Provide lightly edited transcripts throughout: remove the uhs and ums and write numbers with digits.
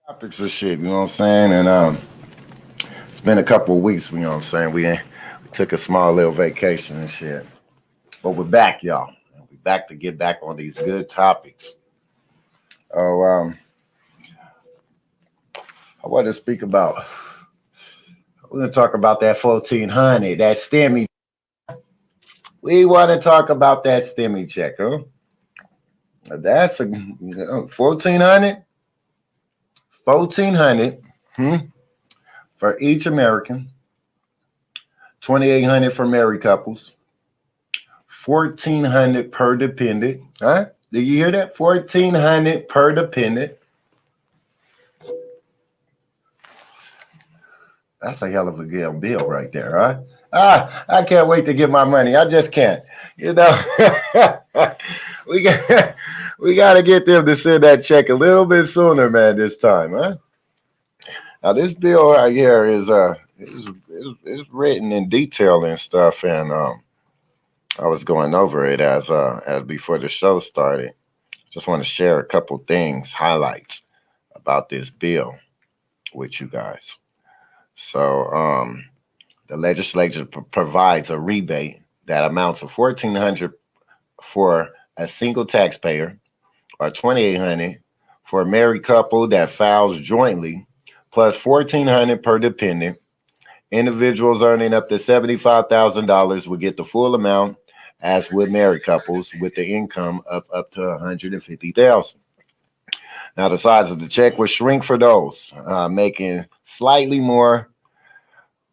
Topics of shit, you know what I'm saying? And it's been a couple of weeks, you know what I'm saying? We took a small little vacation and shit. But we're back, y'all. And we're back to get back on these good topics. Oh, I want to speak about we're gonna talk about that 1400, that STEMI. We want to talk about that STEMI check, huh? That's a 1400, 1400 for each American, 2800 for married couples, 1400 per dependent. Huh? Did you hear that? 1400 per dependent. That's a hell of a good bill right there, huh? I can't wait to get my money. I just can't. You know, we got we got to get them to send that check a little bit sooner, man. This time, huh? Now this bill right here is written in detail and stuff, and I was going over it as before the show started. Just want to share a couple things, highlights about this bill with you guys. So, the legislature provides a rebate that amounts to 1,400 for a single taxpayer, or 2,800 for a married couple that files jointly, plus 1,400 per dependent. Individuals earning up to $75,000 will get the full amount, as would married couples with the income of up to 150,000. Now, the size of the check will shrink for those making slightly more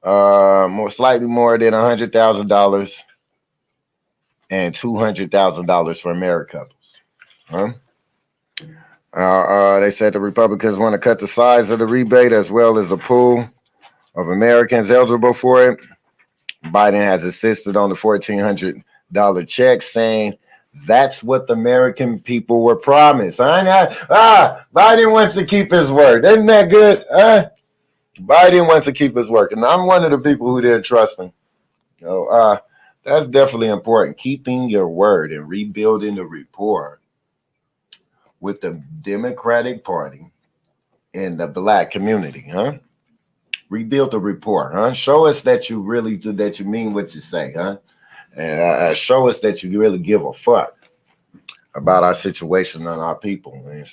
than $100,000 and $200,000 for married couples. Huh? They said the Republicans want to cut the size of the rebate as well as the pool of Americans eligible for it. Biden has insisted on the $1,400 check, saying that's what the American people were promised. Biden wants to keep his word. Isn't that good? Biden wants to keep his word. And I'm one of the people who didn't trust him. That's definitely important. Keeping your word and rebuilding the rapport with the Democratic Party and the black community, huh? Rebuild the rapport, huh? Show us that you really do, that you mean what you say, huh? And show us that you really give a fuck about our situation and our people. And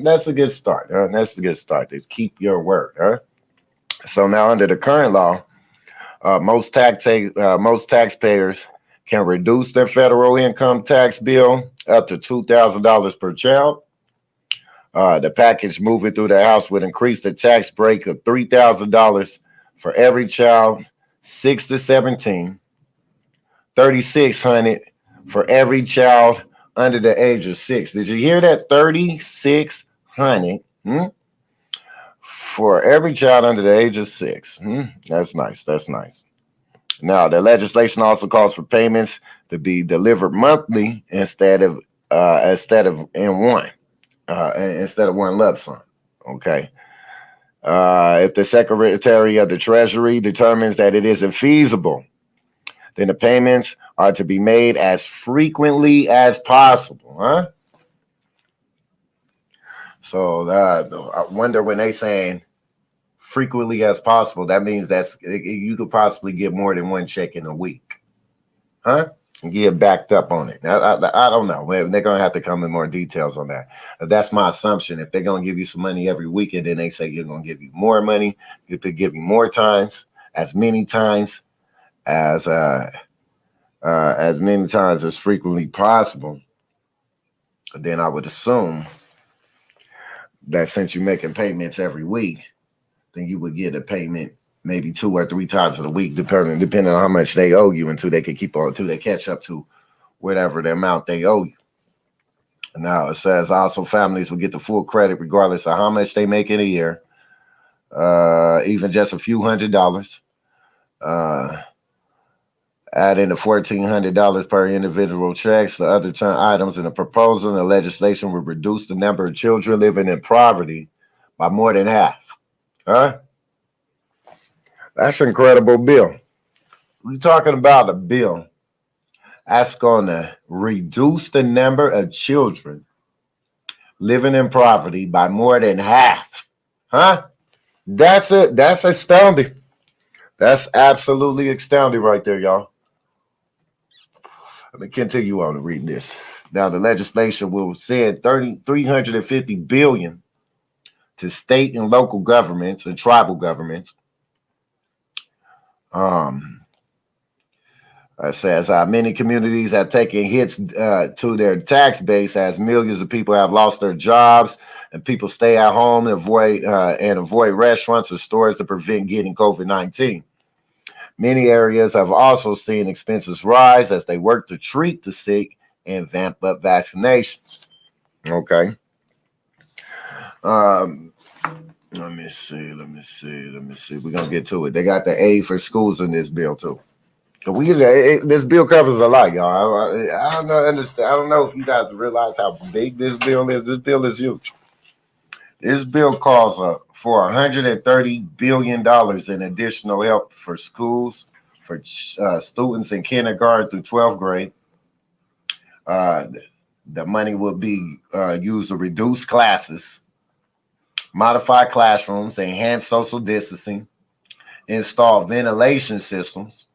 that's a good start, huh? That's a good start. Is keep your word, huh? So now under the current law, most taxpayers can reduce their federal income tax bill up to $2,000 per child. The package moving through the House would increase the tax break of $3,000 for every child 6 to 17, 3,600 for every child under the age of 6. Did you hear that? 3,600 for every child under the age of 6. That's nice. That's nice. Now, the legislation also calls for payments to be delivered monthly instead of in one. Instead of one lump sum. Okay. If the Secretary of the Treasury determines that it isn't feasible, then the payments are to be made as frequently as possible. Huh? So I wonder when they saying frequently as possible, that means you could possibly get more than one check in a week. Huh? And get backed up on it. I don't know. They're going to have to come in more details on that. That's my assumption. If they're going to give you some money every week and then they say you're going to give you more money, if they give you more times, as many times as frequently possible, then I would assume that since you're making payments every week, then you would get a payment maybe 2 or 3 times a week, depending on how much they owe you, until they catch up to whatever the amount they owe you. Now it says also families will get the full credit regardless of how much they make in a year, even just a few $100s. Add in the $1,400 per individual checks. The other items in the proposal and the legislation will reduce the number of children living in poverty by more than half. Huh? That's an incredible bill. We're talking about a bill that's going to reduce the number of children living in poverty by more than half. Huh? That's it. That's astounding. That's absolutely astounding right there, y'all. Let me continue on to reading this. Now, the legislation will send 350 billion to state and local governments and tribal governments. It says many communities have taken hits to their tax base as millions of people have lost their jobs and people stay at home and avoid restaurants or stores to prevent getting COVID-19. Many areas have also seen expenses rise as they work to treat the sick and vamp up vaccinations. Okay. Let me see. We're gonna get to it. They got the aid for schools in this bill too. This bill covers a lot, y'all. I don't know. Understand? I don't know if you guys realize how big this bill is. This bill is huge. This bill calls for $130 billion in additional help for schools for students in kindergarten through 12th grade. The money will be used to reduce classes, modify classrooms, enhance social distancing, install ventilation systems,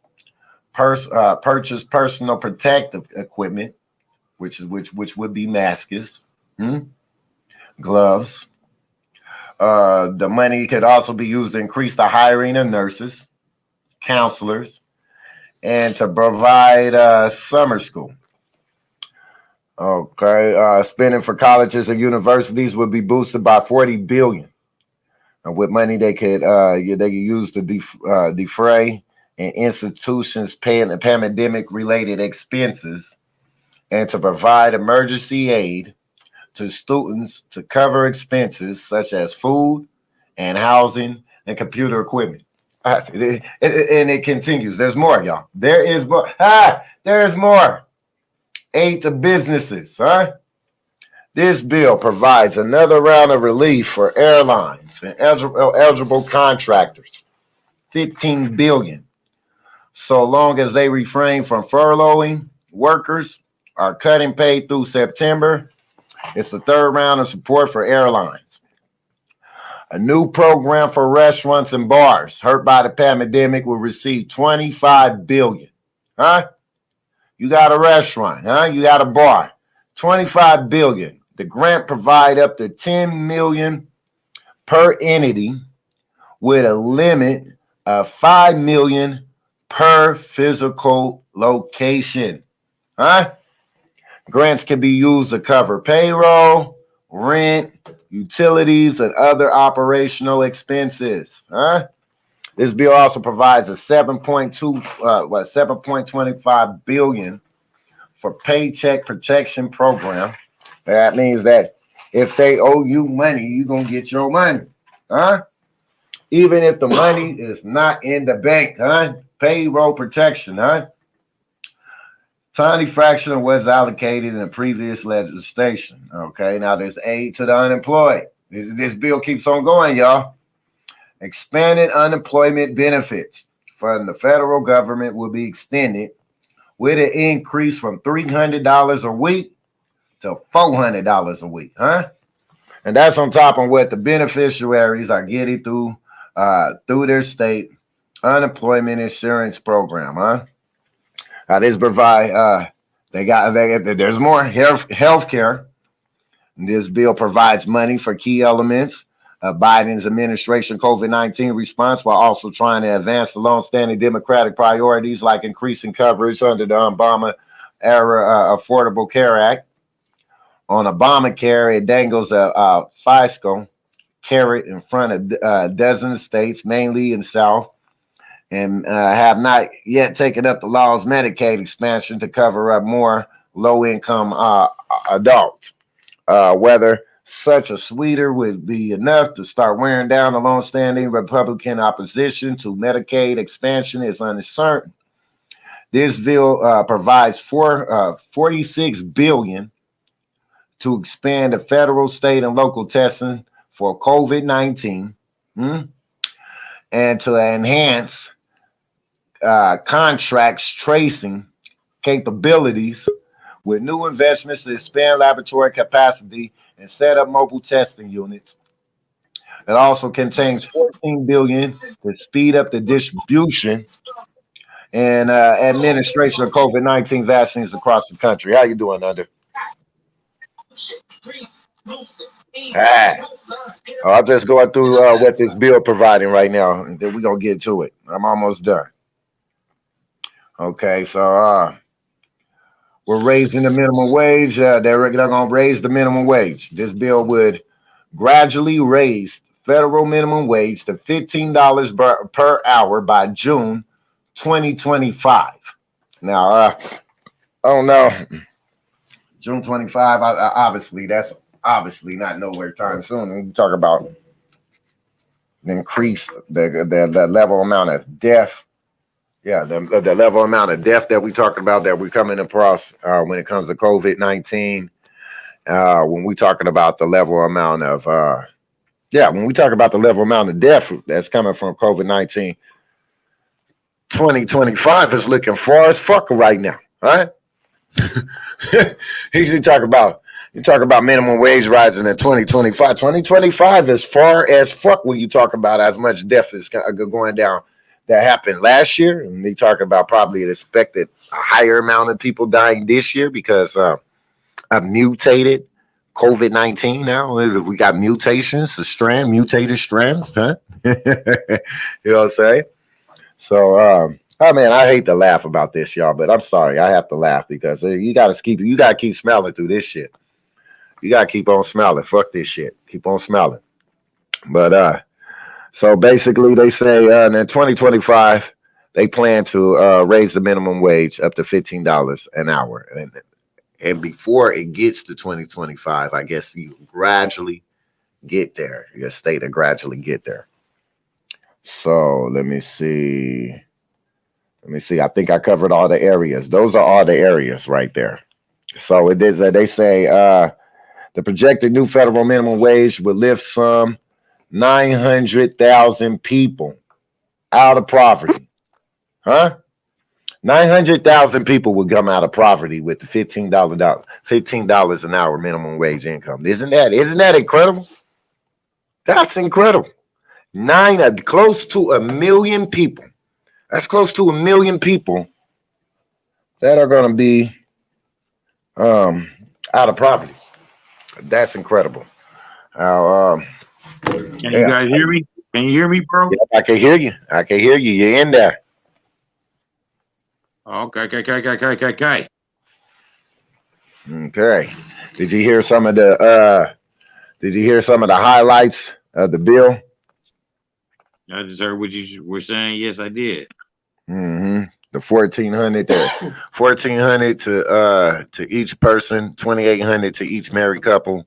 purchase personal protective equipment, which would be masks, gloves. The money could also be used to increase the hiring of nurses, counselors, and to provide summer school. Okay, spending for colleges and universities would be boosted by $40 billion. With money they could use to defray and institutions paying pandemic-related expenses and to provide emergency aid to students to cover expenses such as food and housing and computer equipment. And it continues. There's more, y'all. There is more. There's more. Aid to businesses, huh? This bill provides another round of relief for airlines and eligible contractors. $15 billion. So long as they refrain from furloughing workers or cutting pay through September, it's the third round of support for airlines. A new program for restaurants and bars hurt by the pandemic will receive $25 billion. Huh? You got a restaurant, huh? You got a bar. $25 billion. The grant provide up to $10 million per entity with a limit of $5 million per physical location. Huh? Grants can be used to cover payroll, rent, utilities, and other operational expenses. Huh? This bill also provides a $7.25 billion for Paycheck Protection Program. That means that if they owe you money, you're gonna get your money. Huh? Even if the money is not in the bank, huh? Payroll protection, huh? Tiny fraction of what's allocated in the previous legislation. Okay, now there's aid to the unemployed. This bill keeps on going, y'all. Expanded unemployment benefits from the federal government will be extended with an increase from $300 a week to $400 a week, huh? And that's on top of what the beneficiaries are getting through their state unemployment insurance program, huh? This provide there's more health care. This bill provides money for key elements of Biden's administration COVID-19 response while also trying to advance the long-standing Democratic priorities like increasing coverage under the Obama-era Affordable Care Act. On Obamacare, it dangles a fiscal carrot in front of dozens of states, mainly in the South, and have not yet taken up the law's Medicaid expansion to cover up more low-income adults. Whether such a sweeter would be enough to start wearing down the long-standing Republican opposition to Medicaid expansion is uncertain. This bill provides $46 billion to expand the federal, state, and local testing for COVID-19 and to enhance contracts tracing capabilities with new investments to expand laboratory capacity and set up mobile testing units. It also contains 14 billion to speed up the distribution and administration of COVID-19 vaccines across the country. How you doing, Under? Ah. I'll just go through what this bill providing right now, and then we're going to get to it. I'm almost done. Okay, so we're raising the minimum wage. They're going to raise the minimum wage. This bill would gradually raise federal minimum wage to $15 per hour by June 2025. Now, I don't know. June 25, obviously, that's obviously not nowhere time soon. We talk about increase the level amount of death. Yeah, the level amount of death that we talking about that we're coming across when it comes to COVID-19. When we talking about the level amount of when we talk about the level amount of death that's coming from COVID-19, 2025 is looking far as fuck right now, right? You talk about minimum wage rising in 2025. 2025 is far as fuck when you talk about as much death is going down that happened last year. And they talk about probably expected a higher amount of people dying this year because of mutated COVID-19 now. We got mutations, mutated strands, huh? You know what I'm saying? So, oh man, I hate to laugh about this, y'all, but I'm sorry. I have to laugh because you gotta keep smiling through this shit. You gotta keep on smiling. Fuck this shit. Keep on smiling. But so basically they say in 2025, they plan to raise the minimum wage up to $15 an hour. And before it gets to 2025, I guess you gradually get there. Your state to gradually get there. So let me see. I think I covered all the areas. Those are all the areas right there. So it is that they say the projected new federal minimum wage would lift some 900,000 people out of poverty. Huh? 900,000 people would come out of poverty with the $15 an hour minimum wage income. Isn't that incredible? That's incredible. Close to 1 million people. That's close to 1 million people that are going to be out of poverty. That's incredible. Can you guys hear me? Can you hear me, bro? Yeah, I can hear you. You're in there. Okay. Okay. Did you hear some of the highlights of the bill? I just heard what you were saying. Yes, I did. Mm-hmm. The $1,400 to each person, $2,800 to each married couple,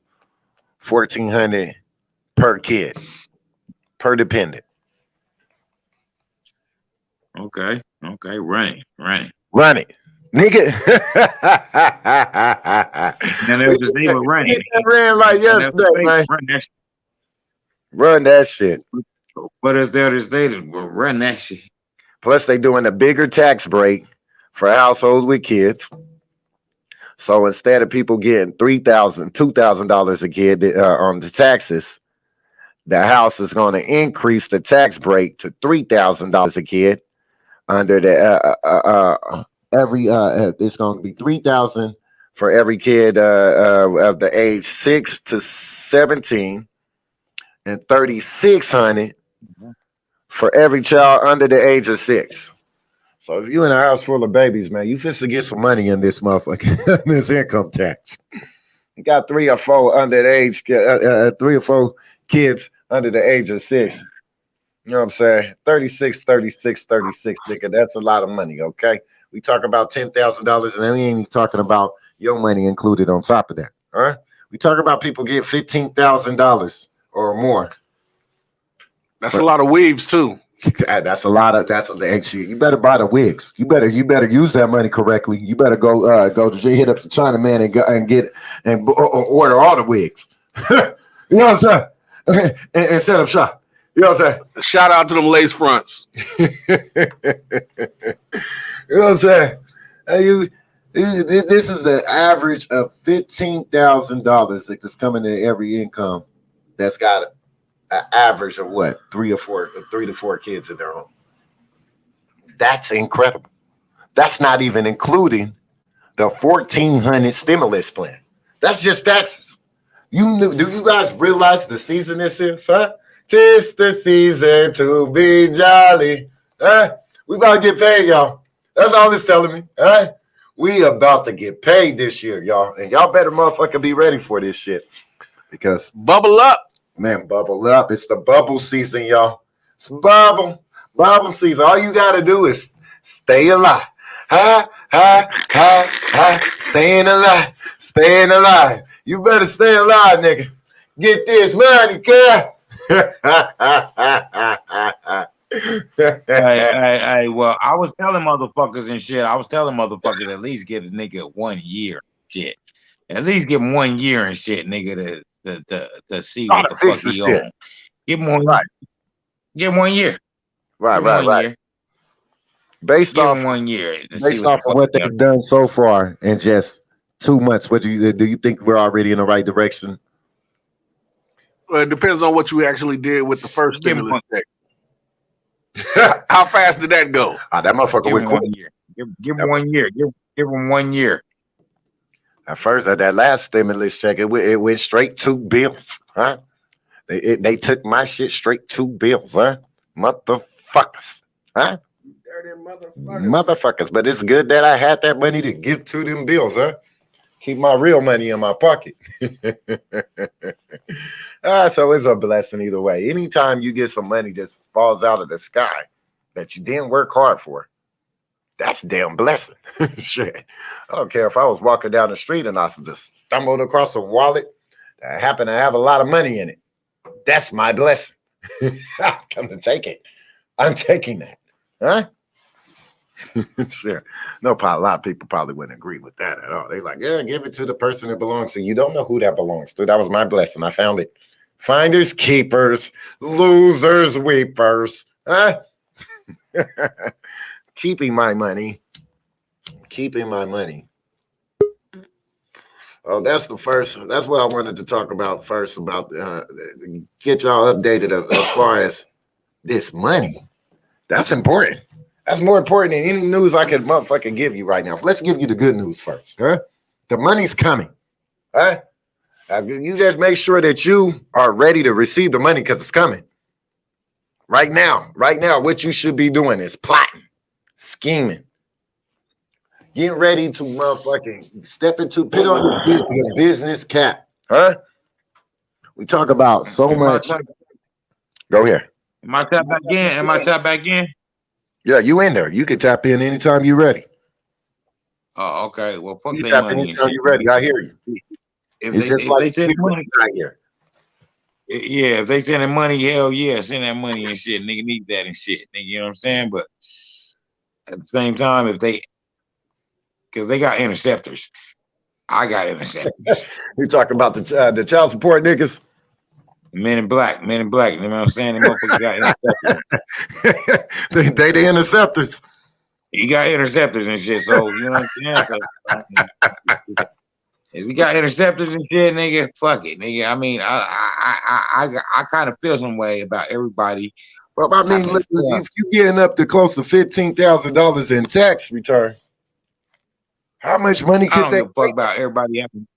$1,400 per kid, per dependent. Okay. Run it, nigga. And it was the name of running. Ran like yesterday, man. Run that shit. What is there to say? Run that shit. Plus, they doing a bigger tax break for households with kids. So instead of people getting $2,000 a kid on the taxes, the House is going to increase the tax break to $3,000 a kid. Under the it's going to be $3,000 for every kid of the age 6 to 17, and $3,600 for every child under the age of 6. So if you're in a house full of babies, man, you fit to get some money in this motherfucker, this income tax. You got 3 or 4 under the age, 3 or 4 kids under the age of 6. You know what I'm saying? 36, nigga. That's a lot of money, okay? We talk about $10,000, and we ain't even talking about your money included on top of that, all right? We talk about people getting $15,000 or more. That's a lot of wigs, too. That's actually, you better buy the wigs. You better use that money correctly. You better go hit up the Chinaman and order all the wigs. You know what I'm saying? and set up shop. You know what I'm saying? Shout out to them lace fronts. You know what I'm saying? This is the average of $15,000 that's coming to every income that's got an average of what 3 to 4 kids in their home. That's incredible. That's not even including the 1,400 stimulus plan. That's just taxes. Do you guys realize the season this is? Huh? 'Tis the season to be jolly. Huh? We about to get paid, y'all. That's all it's telling me. All right. We about to get paid this year, y'all. And y'all better motherfucker be ready for this shit. Because Bubble up. man, bubble up. It's the bubble season, y'all. It's bubble season. All you gotta do is stay alive. Staying alive. You better stay alive, nigga. Get this money, girl. Hey, well, I was telling motherfuckers and shit. I was telling motherfuckers at least give a nigga 1 year, shit. At least give him 1 year and shit, nigga, to see what the fuck he on. Give him 1 year. Give him 1 year. Right. Based off 1 year. Based off of what they've done so far in just 2 months, do you think we're already in the right direction? Well, it depends on what you actually did with the first stimulus check. How fast did that go? That motherfucker give went him quick. 1 year. Give him 1 year. Give him 1 year. At first, that last stimulus check, it went straight to bills, huh? They took my shit straight to bills, huh? Motherfuckers, huh? Motherfuckers. But it's good that I had that money to give to them bills, huh? Keep my real money in my pocket. So it's a blessing either way. Anytime you get some money that falls out of the sky that you didn't work hard for, that's a damn blessing. Shit. I don't care if I was walking down the street and I just stumbled across a wallet that happened to have a lot of money in it. That's my blessing. I'm gonna take it. I'm taking that. Huh? Sure. No, a lot of people probably wouldn't agree with that at all. They like, yeah, give it to the person it belongs to. You don't know who that belongs to. That was my blessing. I found it. Finders, keepers, losers, weepers. Huh? Keeping my money. Oh, that's the first. That's what I wanted to talk about first, about get y'all updated as far as this money. That's important. That's more important than any news I could motherfucking give you right now. Let's give you the good news first, huh? The money's coming, huh? You just make sure that you are ready to receive the money because it's coming. Right now, what you should be doing is plotting, scheming, getting ready to motherfucking put on your business cap, huh? We talk about so much. Go here. Am I tap back in? Yeah, you in there. You can tap in anytime you're ready. Oh, okay. Well, fuck You their tap in money. anytime you're ready. I hear you. If they send money, right here. Yeah, if they sending money, hell yeah, send that money and shit. Nigga need that and shit. Nigga, you know what I'm saying? But at the same time, because they got interceptors, I got interceptors. We talking about the child support niggas. Men in black. You know what I'm saying? The motherfuckers got interceptors. they the interceptors. You got interceptors and shit, so you know what I'm saying? If we got interceptors and shit, nigga, fuck it, nigga. I mean, I kind of feel some way about everybody. Well, I mean, look, if you getting up to close to $15,000 in tax return, how much money could I don't give a fuck about everybody having.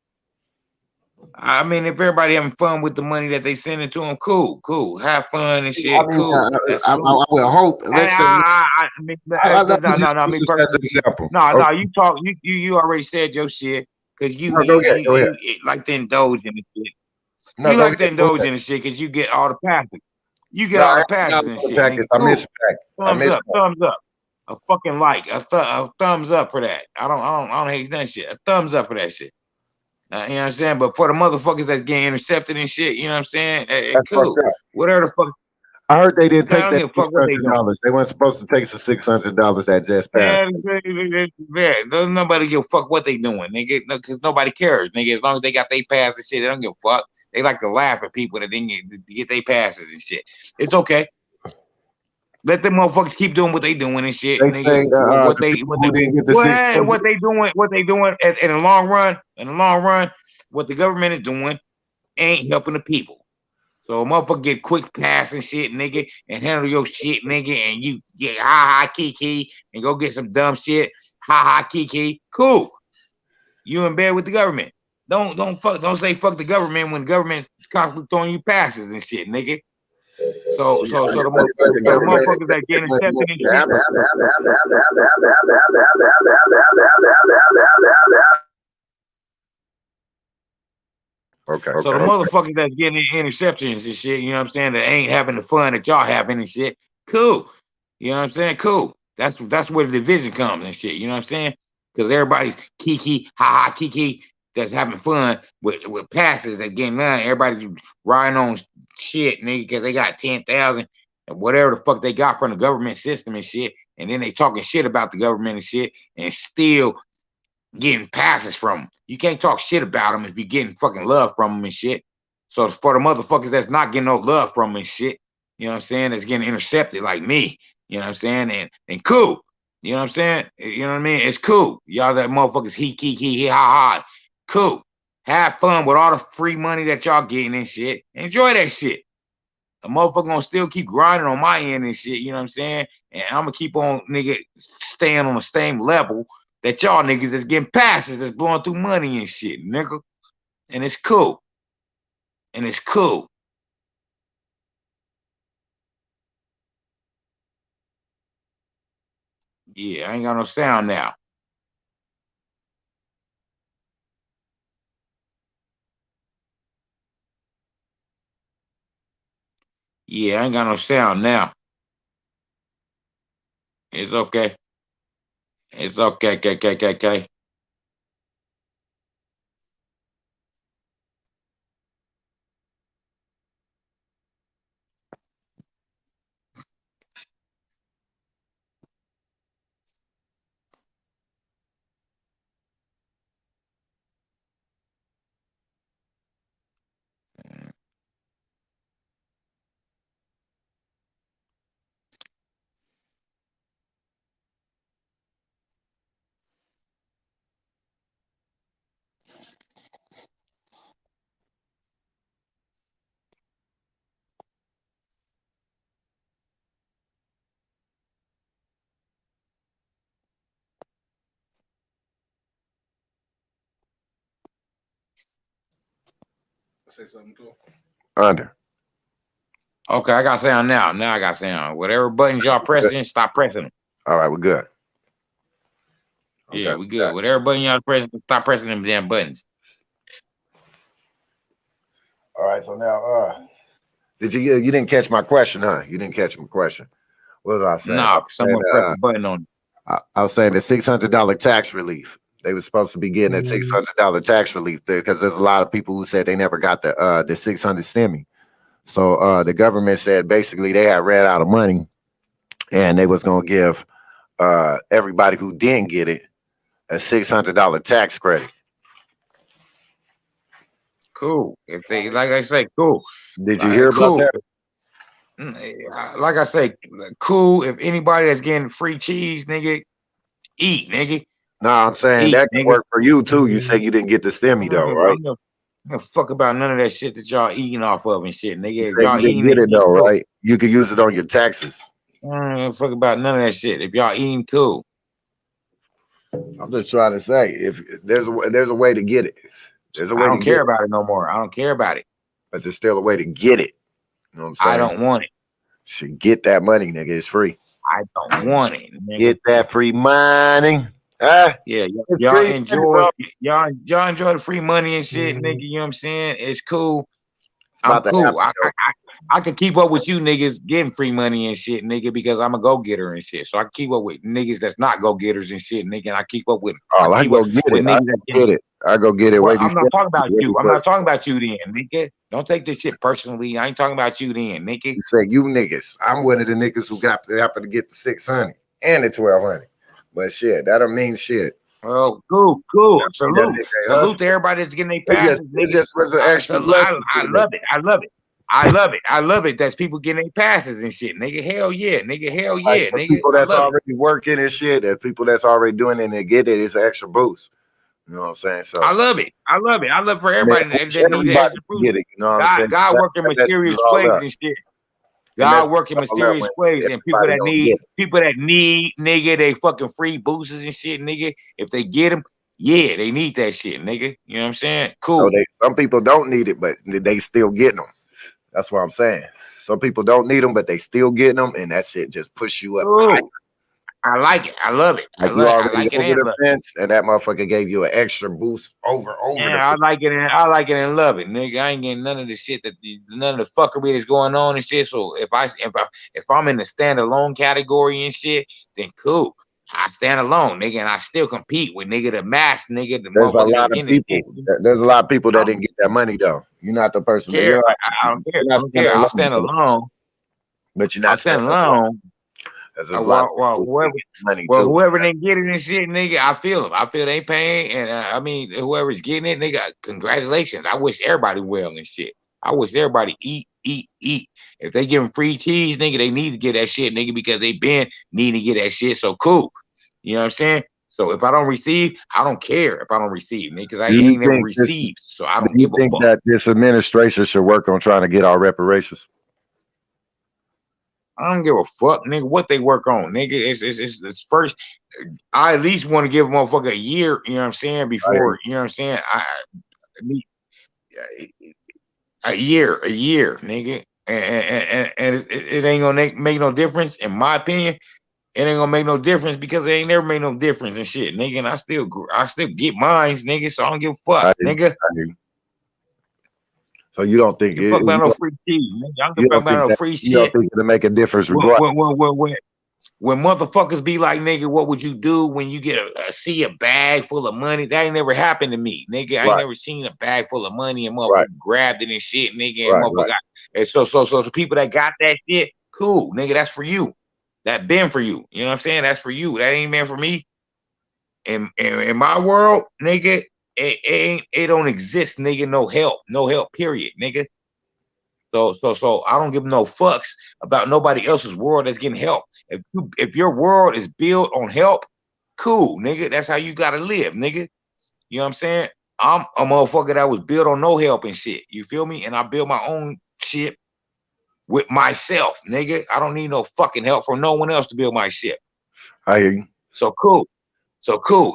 I mean, if everybody having fun with the money that they sending to them, cool. Have fun and shit, I mean, cool. I will hope. No, me personally. No, you talk. You already said your shit because you like to indulge in the shit. No, you like to indulge in the shit because you get all the passes. You get all the passes and shit. Nigga, cool. Thumbs up. A fucking like. A thumbs up for that. I don't hate that shit. A thumbs up for that shit. You know what I'm saying? But for the motherfuckers that's getting intercepted and shit, you know what I'm saying? Cool. Whatever the fuck. I heard they didn't take that $600. They weren't supposed to take the $600 that just passed. Yeah, nobody give a fuck what they doing, nigga, because nobody cares, nigga. As long as they got their pass and shit, they don't give a fuck. They like to laugh at people that didn't get their passes and shit. It's okay. Let them motherfuckers keep doing what they doing and shit. They nigga. saying, What they doing in the long run, what the government is doing ain't helping the people. So motherfucker get quick pass and shit, nigga, and handle your shit, nigga, and you get ha kiki and go get some dumb shit, ha kiki. Cool. You in bed with the government. Don't say fuck the government when the government's constantly throwing you passes and shit, nigga. So the motherfuckers that get intercepted and shit. Okay. So the motherfuckers that's getting interceptions and shit, you know what I'm saying, that ain't having the fun that y'all having and shit. Cool. You know what I'm saying? Cool. That's where the division comes and shit. You know what I'm saying? Because everybody's kiki, ha kiki, that's having fun with passes that getting none. Everybody's riding on shit, nigga, because they got 10,000 and whatever the fuck they got from the government system and shit. And then they talking shit about the government and shit and still getting passes from them. You can't talk shit about them if you're getting fucking love from them and shit. So for the motherfuckers that's not getting no love from them and shit, you know what I'm saying, that's getting intercepted like me, you know what I'm saying, and cool. You know what I'm saying? You know what I mean? It's cool. Y'all that motherfuckers he ha. Cool. Have fun with all the free money that y'all getting and shit. Enjoy that shit. A motherfucker gonna still keep grinding on my end and shit, you know what I'm saying? And I'm gonna keep on, nigga, staying on the same level that y'all niggas is getting passes, that's blowing through money and shit, nigga. And it's cool. And it's cool. Yeah, I ain't got no sound now. Yeah, I ain't got no sound now. It's okay. It's okay, okay. Say something to him. Under. Okay, I got sound now. Now I got sound. Whatever buttons y'all pressing, stop pressing them. All right, we're good. Okay. Yeah, we good. Whatever button y'all pressing, stop pressing them damn buttons. All right, so now, you didn't catch my question, huh? You didn't catch my question. What was I saying? No, someone pressed the button on it. I was saying the $600 tax relief. They were supposed to be getting that $600 tax relief there because there's a lot of people who said they never got the 600 stimmy. So the government said basically they had ran out of money, and they was gonna give everybody who didn't get it a $600 tax credit. Cool. If they, like I say, cool. Did you hear about that? Like I say, cool. If anybody that's getting free cheese, nigga, eat, nigga. No, I'm saying that can work for you too. You say you didn't get the stimmy though, right? I don't fuck about none of that shit that y'all eating off of and shit, nigga. If y'all eating get it though, right? You could use it on your taxes. I don't fuck about none of that shit. If y'all eating, cool. I'm just trying to say, if there's a way to get it. There's a way. I don't care about it no more. I don't care about it. But there's still a way to get it. You know what I'm saying? I don't want it. Should get that money, nigga. It's free. I don't want it. Nigga. Get that free money. Yeah, y'all enjoy the free money and shit, nigga. You know what I'm saying? It's cool. I'm cool. I can keep up with you niggas getting free money and shit, nigga, because I'm a go-getter and shit. So I can keep up with niggas that's not go-getters and shit, nigga. And I keep up with them. I go get it. I go get it. Well, I'm not talking about you. I'm not talking about you then, nigga. Don't take this shit personally. I ain't talking about you then, nigga. You say you niggas. I'm one of the niggas who happened to get the 600 and the 1200. But shit, that don't mean shit. Oh, cool. Salute to everybody that's getting their passes. It just was an extra blessing. I love it. I love it. I love it. That's people getting their passes and shit, nigga. Hell yeah, nigga. Hell yeah, like, nigga. People that's already working and shit, and people that's already doing it and they get it, it's an extra boost. You know what I'm saying? So I love it. I love it. I love for everybody that need the extra boost. Get it. You know what I'm saying? God working mysterious ways and shit. God working mysterious ways, and people that need, nigga, they fucking free boosters and shit, nigga. If they get them, yeah, they need that shit, nigga. You know what I'm saying? Cool. So some people don't need it, but they still getting them. That's what I'm saying. Some people don't need them, but they still getting them, and that shit just push you up. Ooh, I like it. I love it. I like it. And that motherfucker gave you an extra boost over. Yeah, I like it. I like it and love it, nigga. I ain't getting none of the shit none of the fuckery that's going on and shit. So if I'm in the standalone category and shit, then cool. I stand alone, nigga, and I still compete with nigga the mass, nigga. There's a lot of people. There's a lot of people that didn't get that money though. You're not the person. I don't care. I don't care. I'll stand alone. But you're not standing alone. Whoever didn't get it and shit, nigga, I feel them. I feel they pain, and I mean, whoever's getting it, nigga, congratulations. I wish everybody well and shit. I wish everybody eat. If they give them free cheese, nigga, they need to get that shit, nigga, because they been needing to get that shit. So cool. You know what I'm saying? So if I don't receive, I don't care if I don't receive, nigga, because I ain't never received. So I don't give a fuck. You think that this administration should work on trying to get our reparations? I don't give a fuck, nigga, what they work on, nigga. It's first. I at least want to give a motherfucker a year, you know what I'm saying, before, you know what I'm saying? A year, nigga. And it ain't gonna make no difference, in my opinion. It ain't gonna make no difference because it ain't never made no difference and shit, nigga. And I still get mines, nigga, so I don't give a fuck, nigga. So you don't think fuck about no free cheese, nigga? I don't give a fuck about no free shit. You don't think it'll make a difference? When motherfuckers be like, nigga, what would you do when you get see a bag full of money? That ain't never happened to me, nigga. I ain't never seen a bag full of money and motherfucker grabbed it and shit, nigga. And motherfucker got, and so the people that got that shit, cool, nigga. That's for you. That been for you. You know what I'm saying? That's for you. That ain't meant for me. In my world, nigga, it don't exist, nigga. No help, period, nigga. So I don't give no fucks about nobody else's world that's getting help. If your world is built on help, cool, nigga. That's how you gotta live, nigga. You know what I'm saying? I'm a motherfucker that was built on no help and shit. You feel me? And I build my own shit with myself, nigga. I don't need no fucking help from no one else to build my shit. I hear you. So cool.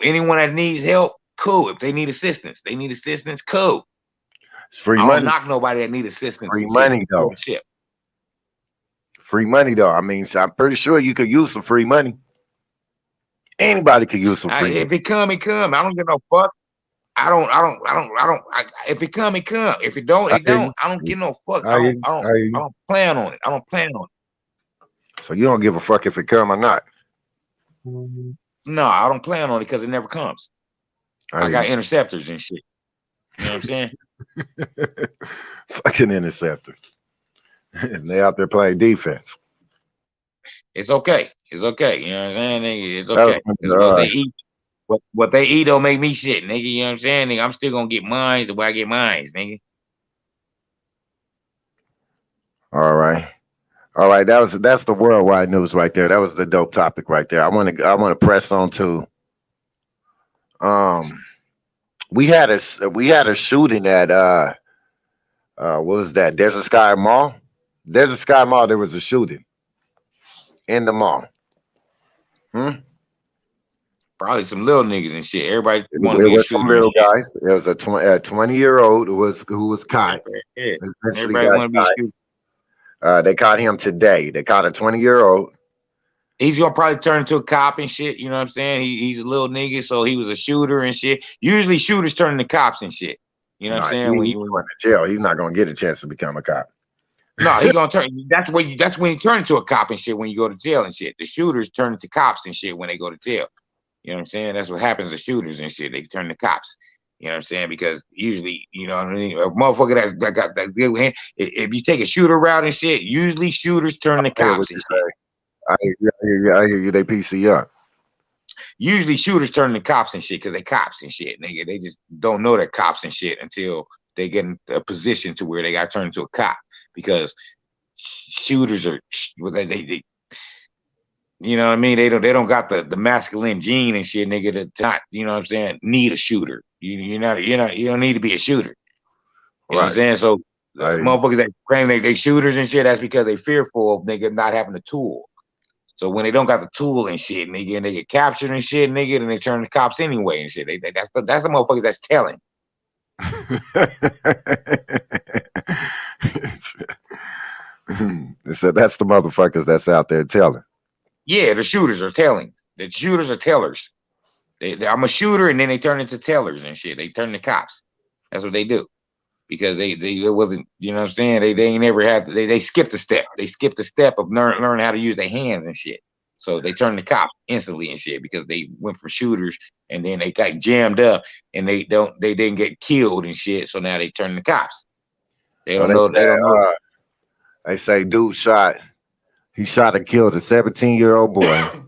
Anyone that needs help, cool. If they need assistance, cool. It's free money. I don't knock nobody that need assistance. Free money though. Shit. Free money though. I mean, so I'm pretty sure you could use some free money. Anybody could use some free money. If it come, it come. I don't give no fuck. I don't. If it come, it come. If it don't, it don't. I don't give no fuck. I don't plan on it. So you don't give a fuck if it come or not? No, I don't plan on it because it never comes. I got interceptors and shit. You know what I'm saying? Fucking interceptors. And they out there playing defense. It's okay. You know what I'm saying, nigga? It's okay. What they eat. What they eat don't make me shit, nigga. You know what I'm saying, nigga? I'm still gonna get mines the way I get mines, nigga. All right. That's the worldwide news right there. That was the dope topic right there. I want to press on to we had a shooting at what was that? Desert Sky Mall. Desert Sky Mall, there was a shooting in the mall. Probably some little niggas and shit. Everybody wanted to be some little guys. It was a 20-year-old who was caught. Yeah. Everybody want to be shooting. They caught him today. They caught a 20-year-old. He's gonna probably turn into a cop and shit. You know what I'm saying? He's a little nigga, so he was a shooter and shit. Usually shooters turn into cops and shit. You know what I'm saying? When he's going to jail, he's not gonna get a chance to become a cop. No, he's gonna turn. That's when you turn into a cop and shit. When you go to jail and shit, the shooters turn into cops and shit when they go to jail. You know what I'm saying? That's what happens to shooters and shit. They turn to cops. You know what I'm saying? Because usually, you know what I mean, a motherfucker that got that good hand. If you take a shooter route and shit, usually shooters turn to cops and shit. I hear you. They PC up. Usually shooters turn to cops and shit because they cops and shit, nigga. They just don't know they're cops and shit until they get in a position to where they got turned into a cop because shooters are they you know what I mean? They don't got the masculine gene and shit, nigga, to not, you know what I'm saying, need a shooter. You don't need to be a shooter. You know what I'm saying? So motherfuckers that claim they shooters and shit, that's because they fearful of nigga not having a tool. So when they don't got the tool and shit, nigga, and they get captured and shit, nigga, and they turn the cops anyway and shit. That's the motherfuckers that's telling. So that's the motherfuckers that's out there telling. Yeah, the shooters are telling. The shooters are tellers. I'm a shooter, and then they turn into tellers and shit. They turn to cops. That's what they do. Because it wasn't, you know what I'm saying? They ain't never had, they skipped a step. They skipped a step of learning how to use their hands and shit. So they turned the cops instantly and shit because they went from shooters and then they got jammed up and they didn't get killed and shit. So now they turn the cops. They don't know. They say dude he shot and killed a 17-year-old boy.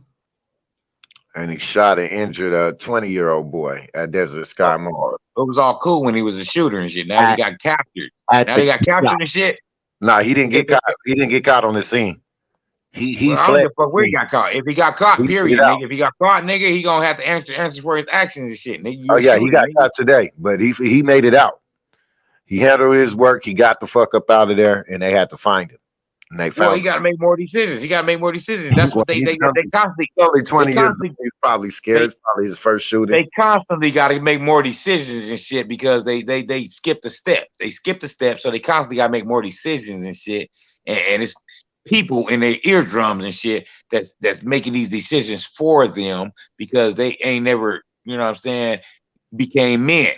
And he shot and injured a 20-year-old boy at Desert Sky Mall. It was all cool when he was a shooter and shit. Now he got captured. Now he got captured and shit. Nah, he didn't get caught. He didn't get caught on the scene. He fled. I don't give a fuck where he got caught. If he got caught, period, nigga. If he got caught, nigga, he gonna have to answer for his actions and shit, nigga. Oh yeah, he got caught today, but he made it out. He handled his work. He got the fuck up out of there, and they had to find him. And they found. Well, he got to make more decisions. That's what they constantly. Only 20 years. He's probably scared. It's probably his first shooting. They constantly got to make more decisions and shit because they skipped a step. They skipped a step, so they constantly got to make more decisions and shit. And it's people in their eardrums and shit that's making these decisions for them because they ain't never, you know what I'm saying, became men.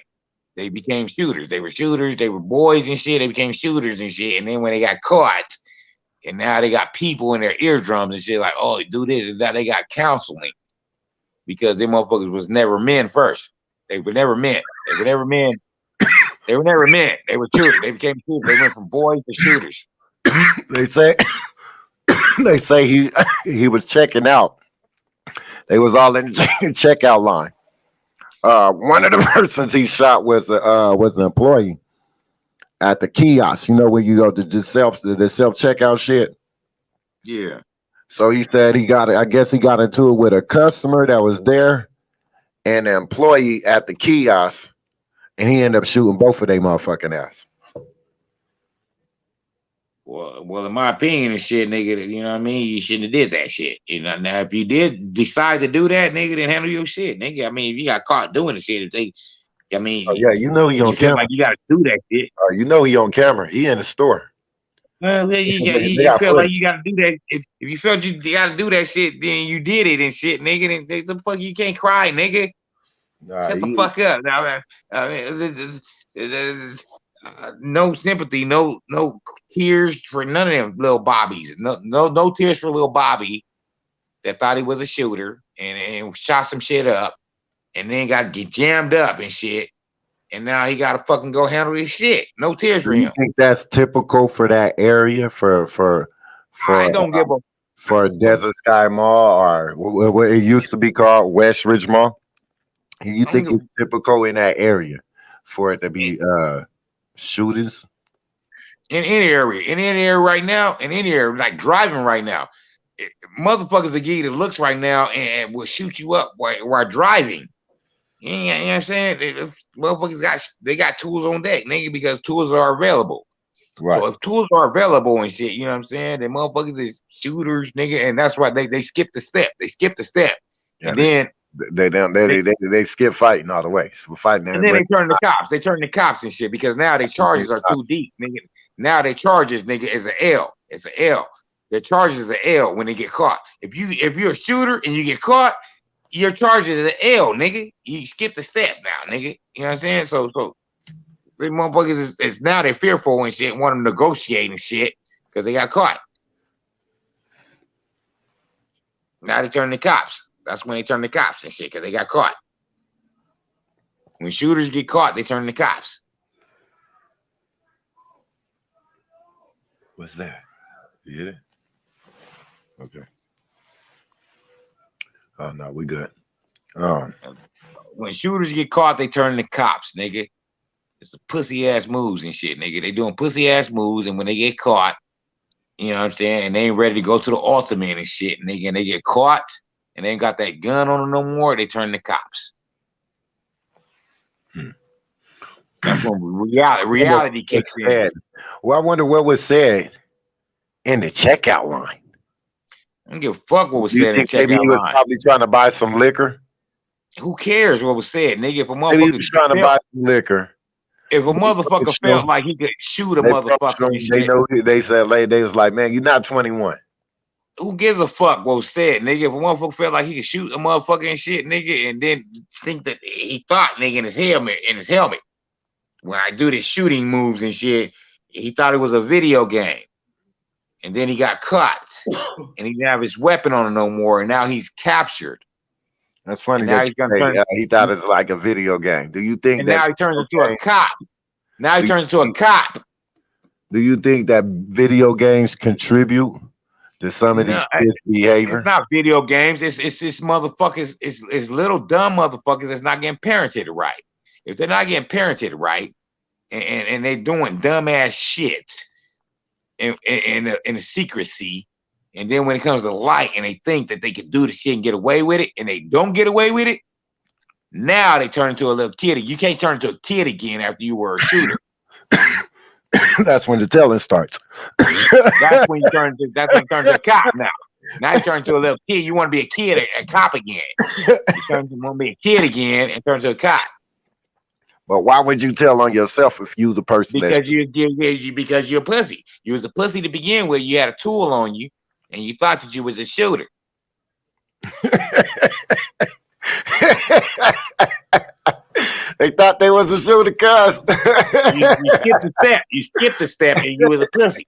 They became shooters. They were shooters. They were boys and shit. They became shooters and shit. And then when they got caught, and now they got people in their eardrums and shit like, oh, do this and that. They got counseling because them motherfuckers was never men first. They were never men. They were never men. They were never men. They were shooters. They became shooters. They went from boys to shooters. They say he was checking out. They was all in the checkout line. One of the persons he shot was an employee at the kiosk. You know where you go to the self checkout shit. Yeah. So he said I guess he got into it with a customer that was there and an employee at the kiosk, and he ended up shooting both of their motherfucking ass. Well, in my opinion and shit, nigga, you know what I mean? You shouldn't have did that shit. You know, now if you did decide to do that, nigga, then handle your shit, nigga. I mean, if you got caught doing the shit, yeah, you know he on camera. Like you gotta do that shit. You know he on camera. He in the store. Well, you feel like you gotta do that. If you felt you gotta do that shit, then you did it and shit, nigga. Then the fuck you can't cry, nigga. Shut the fuck up. Now, no sympathy, no tears for none of them little bobbies. No tears for little Bobby that thought he was a shooter and shot some shit up and then got get jammed up and shit. And now he gotta fucking go handle his shit. No tears for him. You think that's typical for that area for I don't give a for Desert Sky Mall or what it used to be called West Ridge Mall? You think it's typical in that area for it to be shootings? In any area right now, in any area, like driving right now, motherfuckers that give you the looks right now and will shoot you up while driving. You know what I'm saying? Motherfuckers got tools on deck, nigga, because tools are available. Right. So if tools are available and shit, you know what I'm saying? Then motherfuckers is shooters, nigga, and that's why they skip the step. They skip the step, yeah, and then they skip fighting all the way. So we're fighting, and then they turn the cops. They turn the cops and shit because now their charges are too deep, nigga. Now their charges, nigga, is an L. It's an L. Their charges is an L when they get caught. If you're a shooter and you get caught, your charges is an L, nigga. You skip the step now, nigga. You know what I'm saying? So the motherfuckers is now they're fearful and shit, want them negotiating shit because they got caught. Now they turn the cops. That's when they turn the cops and shit because they got caught. When shooters get caught, they turn the cops. What's that? You hear it? Okay. Oh no, we good. When shooters get caught, they turn the cops, nigga. It's the pussy ass moves and shit, nigga. They doing pussy ass moves, and when they get caught, you know what I'm saying, and they ain't ready to go to the ultimate and shit, and they get caught, and they ain't got that gun on them no more. They turn to cops. That's when reality kicks in. Well, I wonder what was said in the checkout line. I don't give a fuck what was said in the checkout line. Maybe he was probably trying to buy some liquor. Who cares what was said, nigga? If a motherfucker maybe he was trying to buy some liquor. If a motherfucker felt like he could shoot a motherfucker, they said they was like, man, you're not 21. Who gives a fuck what was said, nigga? If a motherfucker felt like he could shoot a motherfucker and shit, nigga, and then think that he thought, nigga, in his helmet, when I do this shooting moves and shit, he thought it was a video game. And then he got caught, and he didn't have his weapon on him no more, and now he's captured. That's funny. That he thought it's like a video game. Do you think? And now he turns into a cop. Now he turns into a cop. Do you think that video games contribute to some of these kids' behavior? It's not video games. It's motherfuckers. It's little dumb motherfuckers that's not getting parented right. If they're not getting parented right, and they're doing dumbass shit, in the secrecy, and then when it comes to light, and they think that they can do the shit and get away with it, and they don't get away with it, now they turn into a little kid. You can't turn into a kid again after you were a shooter. That's when the telling starts. That's when you turn to a cop now. Now you turn into a little kid. You want to be a kid, a cop again. You want to be a kid again and turn to a cop. But why would you tell on yourself if you the person? Because you're a pussy. You was a pussy to begin with. You had a tool on you, and you thought that you was a shooter. They thought they was a shooter, cuz. you skipped a step. You skipped a step, and you was a pussy.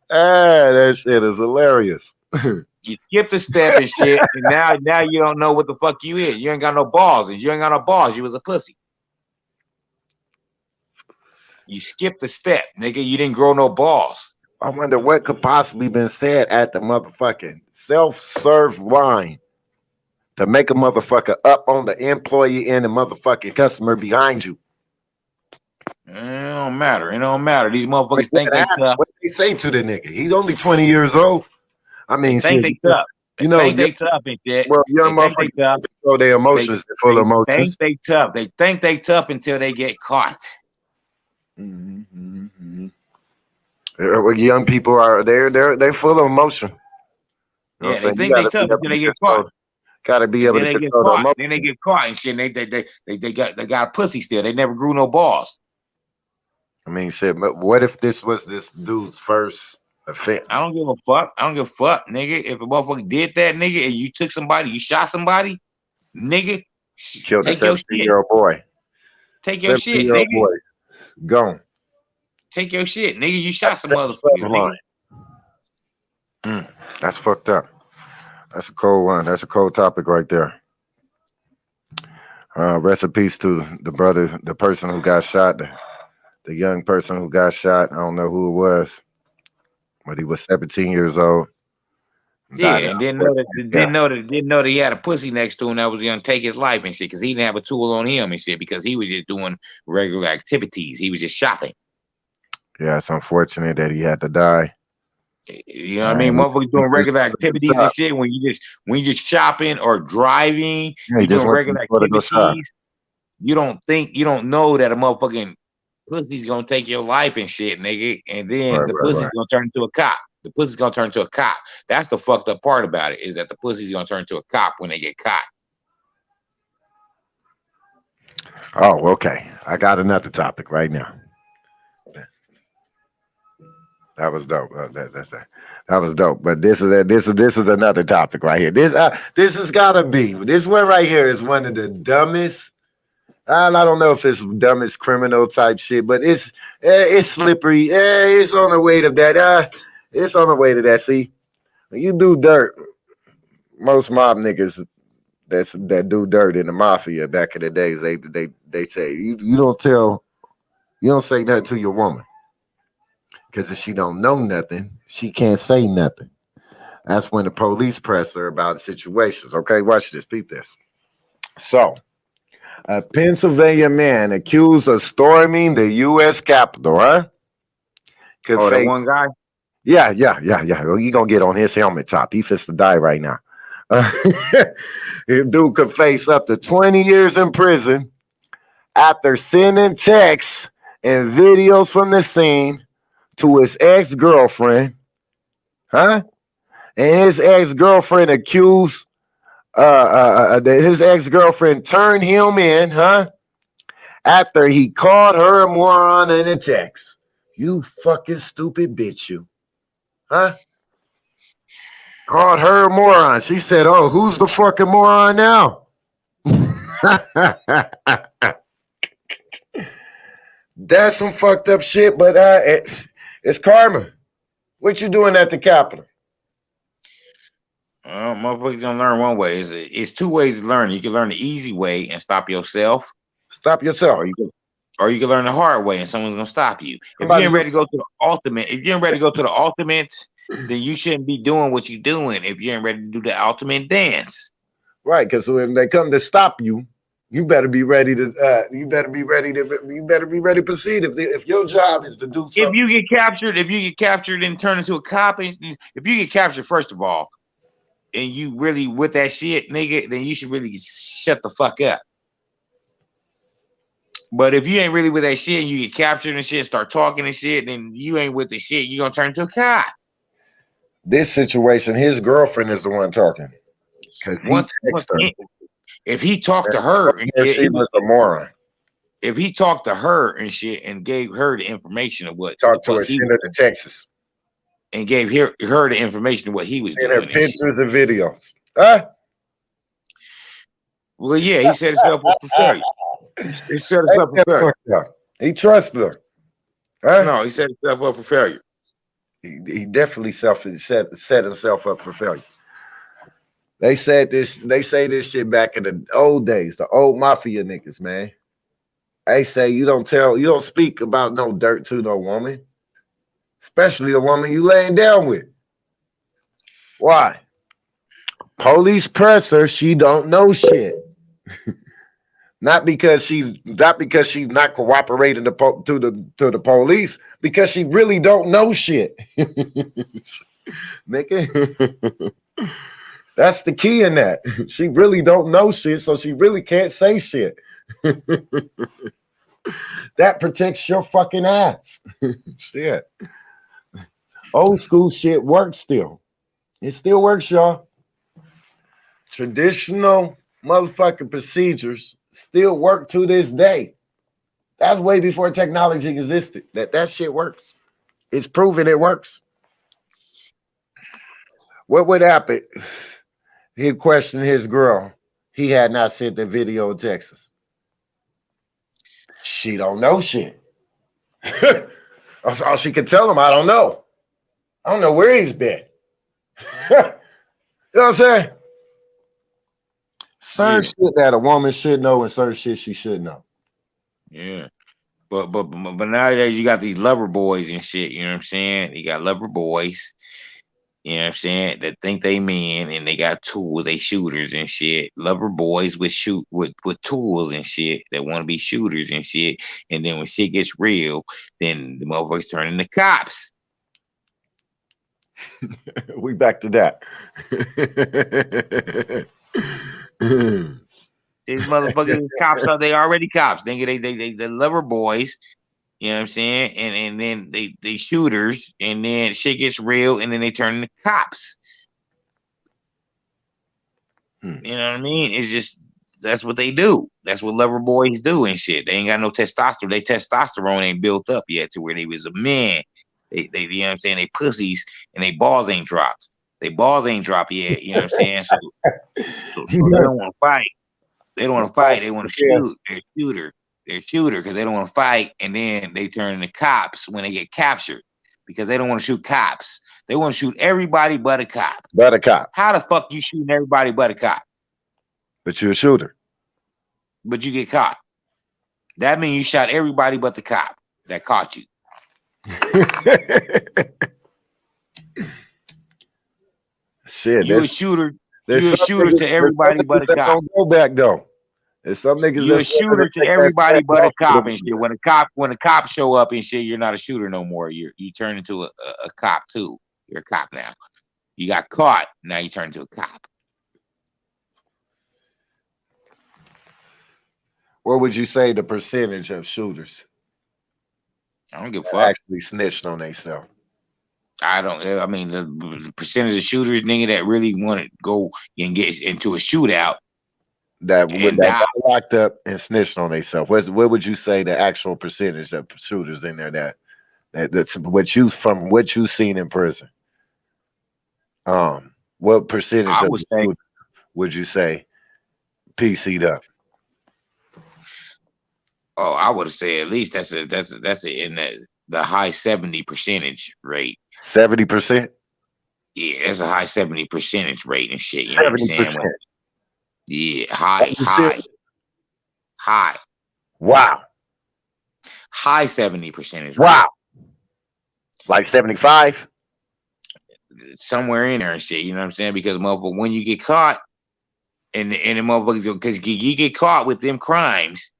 That shit is hilarious. You skipped a step and shit, and now you don't know what the fuck you is. You ain't got no balls, and you ain't got no balls. You was a pussy. You skipped a step, nigga. You didn't grow no balls. I wonder what could possibly been said at the motherfucking self-serve line to make a motherfucker up on the employee and the motherfucking customer behind you. It don't matter. It don't matter. These motherfuckers think they tough. What they say to the nigga? He's only 20 years old. I mean, think they tough. You know, they tough and shit. Well, young motherfuckers show their emotions. They're full of emotions. They tough. They think they tough until they get caught. Young people are they're full of emotion. You know they think they tough until they get caught. Gotta be able to control the emotion. Then they get caught and shit. They got a pussy still. They never grew no balls. I mean, shit. But what if this was this dude's first offense? I don't give a fuck. Nigga. If a motherfucker did that, nigga, and you took somebody, you shot somebody, nigga, killed a 17-year-old boy. Take your shit, nigga. Boy. Gone. Take your shit, nigga. You shot some motherfuckers, nigga. That's fucked up. That's a cold one. That's a cold topic right there. Rest in peace to the brother, the person who got shot, the young person who got shot. I don't know who it was, but he was 17 years old. Yeah, and didn't know that he had a pussy next to him that was gonna take his life and shit, because he didn't have a tool on him and shit, because he was just doing regular activities. He was just shopping. Yeah, it's unfortunate that he had to die. You know what I mean? Motherfuckers doing regular activities and shit. When you just shopping or driving, you doing regular activities. You don't know that a motherfucking pussy's gonna take your life and shit, nigga. And then the pussy's gonna turn into a cop. The pussy's gonna turn into a cop. That's the fucked up part about it, is that the pussy's gonna turn into a cop when they get caught. Oh, okay. I got another topic right now. That was dope. That was dope. But this is another topic right here. This has gotta be. This one right here is one of the dumbest. I don't know if it's dumbest criminal type shit, but it's slippery. It's on the way to that. It's on the way to that. See, when you do dirt, most mob niggas that do dirt in the mafia back in the days, they say you don't say that to your woman. Because if she don't know nothing, she can't say nothing. That's when the police press her about situations. Okay, watch this. Peep this. So, A Pennsylvania man accused of storming the U.S. Capitol, huh? Oh, that one guy? Yeah. Well, you gonna get on his helmet top. He fits to die right now. Dude could face up to 20 years in prison after sending texts and videos from the scene to his ex-girlfriend, huh? And his ex-girlfriend accused his ex-girlfriend turned him in, huh? After he called her a moron in a text. You fucking stupid bitch, you. Huh? Called her a moron. She said, oh, who's the fucking moron now? That's some fucked up shit, but it's karma. What you doing at the Capitol? Motherfuckers gonna learn one way. It's two ways to learn. You can learn the easy way and stop yourself. Stop yourself. Or you can learn the hard way and someone's gonna stop you. If you ain't ready to go to the ultimate, then you shouldn't be doing what you're doing if you ain't ready to do the ultimate dance. Right, because when they come to stop you, you better be ready to proceed. If your job is to do something. If you get captured and turned into a cop, if you get captured, first of all, and you really with that shit, nigga, then you should really shut the fuck up. But if you ain't really with that shit and you get captured and shit, start talking and shit, then you ain't with the shit, you're gonna turn into a cop. This situation, his girlfriend is the one talking. If he talked to her and she was a moron. If he talked to her and shit and gave her the information of what talked to her, sent her to Texas. And gave her the information of what he was doing. And her pictures and videos. Huh? Well, yeah, he set himself up for failure. He set himself up for failure. He trusted her. Huh? No, he set himself up for failure. He definitely set himself up for failure. They say this shit back in the old days, the old mafia niggas, man. They say you don't speak about no dirt to no woman. Especially the woman you laying down with. Why? Police press her, she don't know shit. Not because she's not cooperating to the police, because she really don't know shit. Nigga. That's the key in that. She really don't know shit, so she really can't say shit. That protects your fucking ass. Shit. Old school shit works still. It still works, y'all. Traditional motherfucking procedures still work to this day. That's way before technology existed. That shit works. It's proven it works. What would happen? He'd question his girl. He had not sent the video in Texas. She don't know shit. All she can tell him, I don't know. I don't know where he's been. You know what I'm saying? Certain shit that a woman should know and certain shit she should know. Yeah. But nowadays you got these lover boys and shit, you know what I'm saying? You got lover boys, you know what I'm saying, that think they men and they got tools, they shooters and shit. Lover boys with tools and shit that want to be shooters and shit. And then when shit gets real, then the motherfuckers turn into cops. We back to that. These motherfucking cops are they already cops. They lover boys, you know what I'm saying? And then they shooters, and then shit gets real, and then they turn into cops. You know what I mean? It's just that's what they do. That's what lover boys do and shit. They ain't got no testosterone. Their testosterone ain't built up yet to where they was a man. They you know what I'm saying? They pussies and they balls ain't dropped. They balls ain't dropped yet. You know what I'm saying? So they don't want to fight. They don't want to fight. They want to shoot. They're shooter because they don't want to fight, and then they turn into cops when they get captured because they don't want to shoot cops. They want to shoot everybody but a cop. But a cop. How the fuck you shooting everybody but a cop? But you're a shooter. But you get caught. That means you shot everybody but the cop that caught you. Shit, you a shooter. You're a shooter to everybody but a cop. Don't go back though. There's some niggas. You're a shooter to everybody but a cop and shit. When a cop show up and shit, you're not a shooter no more. You turn into a cop too. You're a cop now. You got caught. Now you turn into a cop. What would you say the percentage of shooters? I don't give a fuck. Actually snitched on themselves. I mean, the percentage of shooters, nigga, that really want to go and get into a shootout. That got locked up and snitched on themselves. What would you say the actual percentage of shooters in there that's what you've seen in prison? What percentage would you say PC'd up? Oh, I would say at least that's in the high 70% rate. 70%? Yeah, that's a high 70% rate and shit. You know 70%. What I'm saying? Yeah, high. Wow. High 70%. Wow. Like 75? Somewhere in there and shit. You know what I'm saying? Because motherfucker, when you get caught, and the motherfuckers, because you get caught with them crimes,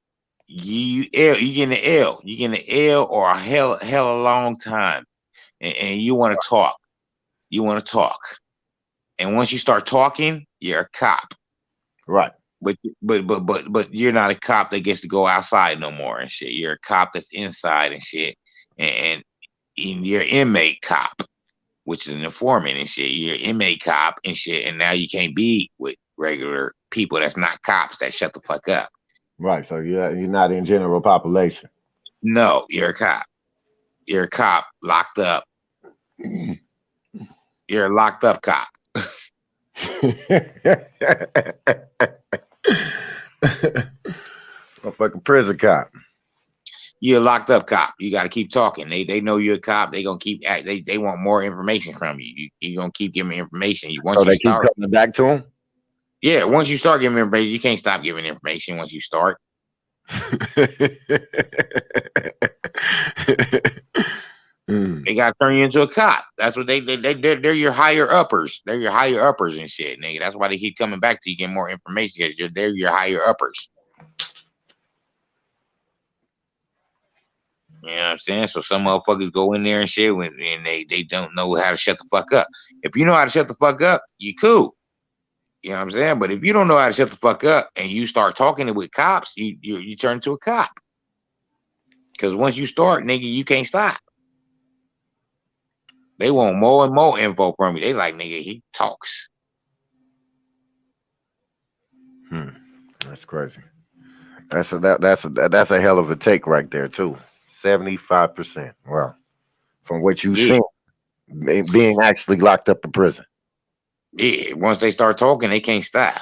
you get in the L. You get in the L or a hell a long time, and you want to talk. You want to talk, and once you start talking, you're a cop. Right. But you're not a cop that gets to go outside no more and shit. You're a cop that's inside and shit, and you're inmate cop, which is an informant and shit. You're inmate cop and shit, and now you can't be with regular people that's not cops that shut the fuck up. Right. So you're not in general population. No, you're a cop. You're a cop locked up. You're a locked up cop. A fucking prison cop. You're a locked up cop. You got to keep talking. They know you're a cop. They gonna keep they want more information from you. You gonna keep giving information. So they keep coming back to them. Yeah, once you start giving information, you can't stop giving information. Once you start. They gotta turn you into a cop. That's what they're your higher uppers. They're your higher uppers and shit, nigga. That's why they keep coming back to you, get more information because they're your higher uppers. You know what I'm saying? So some motherfuckers go in there and shit and they don't know how to shut the fuck up. If you know how to shut the fuck up, you cool. You know what I'm saying? But if you don't know how to shut the fuck up and you start talking with cops, you turn into a cop. Because once you start, nigga, you can't stop. They want more and more info from you. They like, nigga, he talks. That's crazy. That's a hell of a take right there too. 75%. Wow. From what you've seen, being actually locked up in prison. Yeah, once they start talking, they can't stop.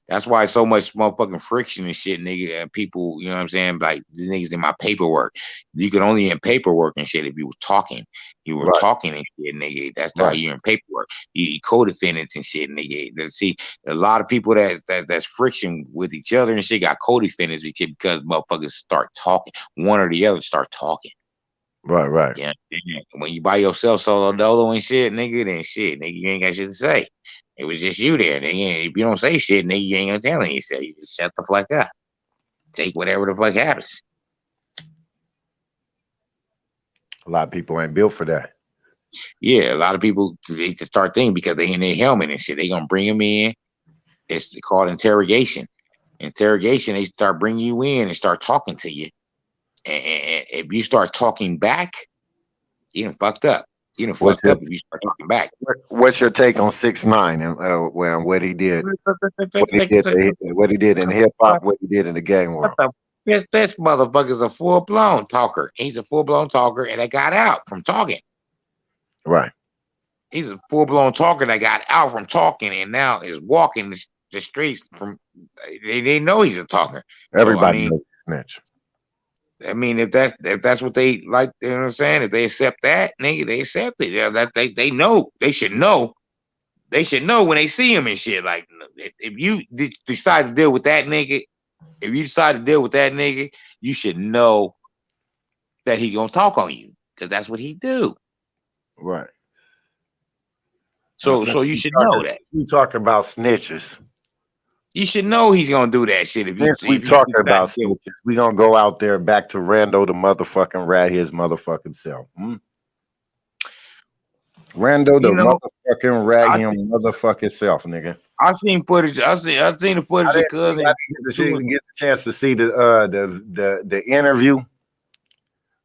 That's why so much motherfucking friction and shit, nigga. People, you know what I'm saying? Like, the niggas in my paperwork. You can only in paperwork and shit if you were talking. You were talking and shit, nigga. That's how you're in paperwork. You co-defendants and shit, nigga. See, a lot of people that's friction with each other and shit got co-defendants because motherfuckers start talking. One or the other start talking. Right. Yeah. When you by yourself solo dolo and shit, nigga, then shit, nigga, you ain't got shit to say. It was just you there, nigga. If you don't say shit, nigga, you ain't gonna tell anything. So you just shut the fuck up. Take whatever the fuck happens. A lot of people ain't built for that. Yeah, a lot of people, they just start thinking because they in their helmet and shit. They gonna bring them in. It's called interrogation. Interrogation, they start bringing you in and start talking to you. And if you start talking back, you done fucked up. You done fucked up if you start talking back. What's your take on 6ix9ine and what he did? What he did in hip hop, what he did in the gang world. This motherfucker's a full-blown talker. He's a full-blown talker, and that got out from talking. Right. He's a full-blown talker that got out from talking and now is walking the streets from. They know he's a talker. Everybody knows snitch. I mean, if that's what they like, you know what I'm saying? If they accept that, nigga, they accept it. Yeah, that they know. They should know. They should know when they see him and shit. Like, if you decide to deal with that nigga, you should know that he gonna talk on you because that's what he do. Right. So you should know that. You talk about snitches. You should know he's gonna do that shit. Since we talking about snitches, we gonna go out there back to Rando the motherfucking rat his motherfucking self. Rando the motherfucking rat him motherfucking self, nigga. I seen footage. I seen the footage of cousin. I didn't get the chance to see the interview.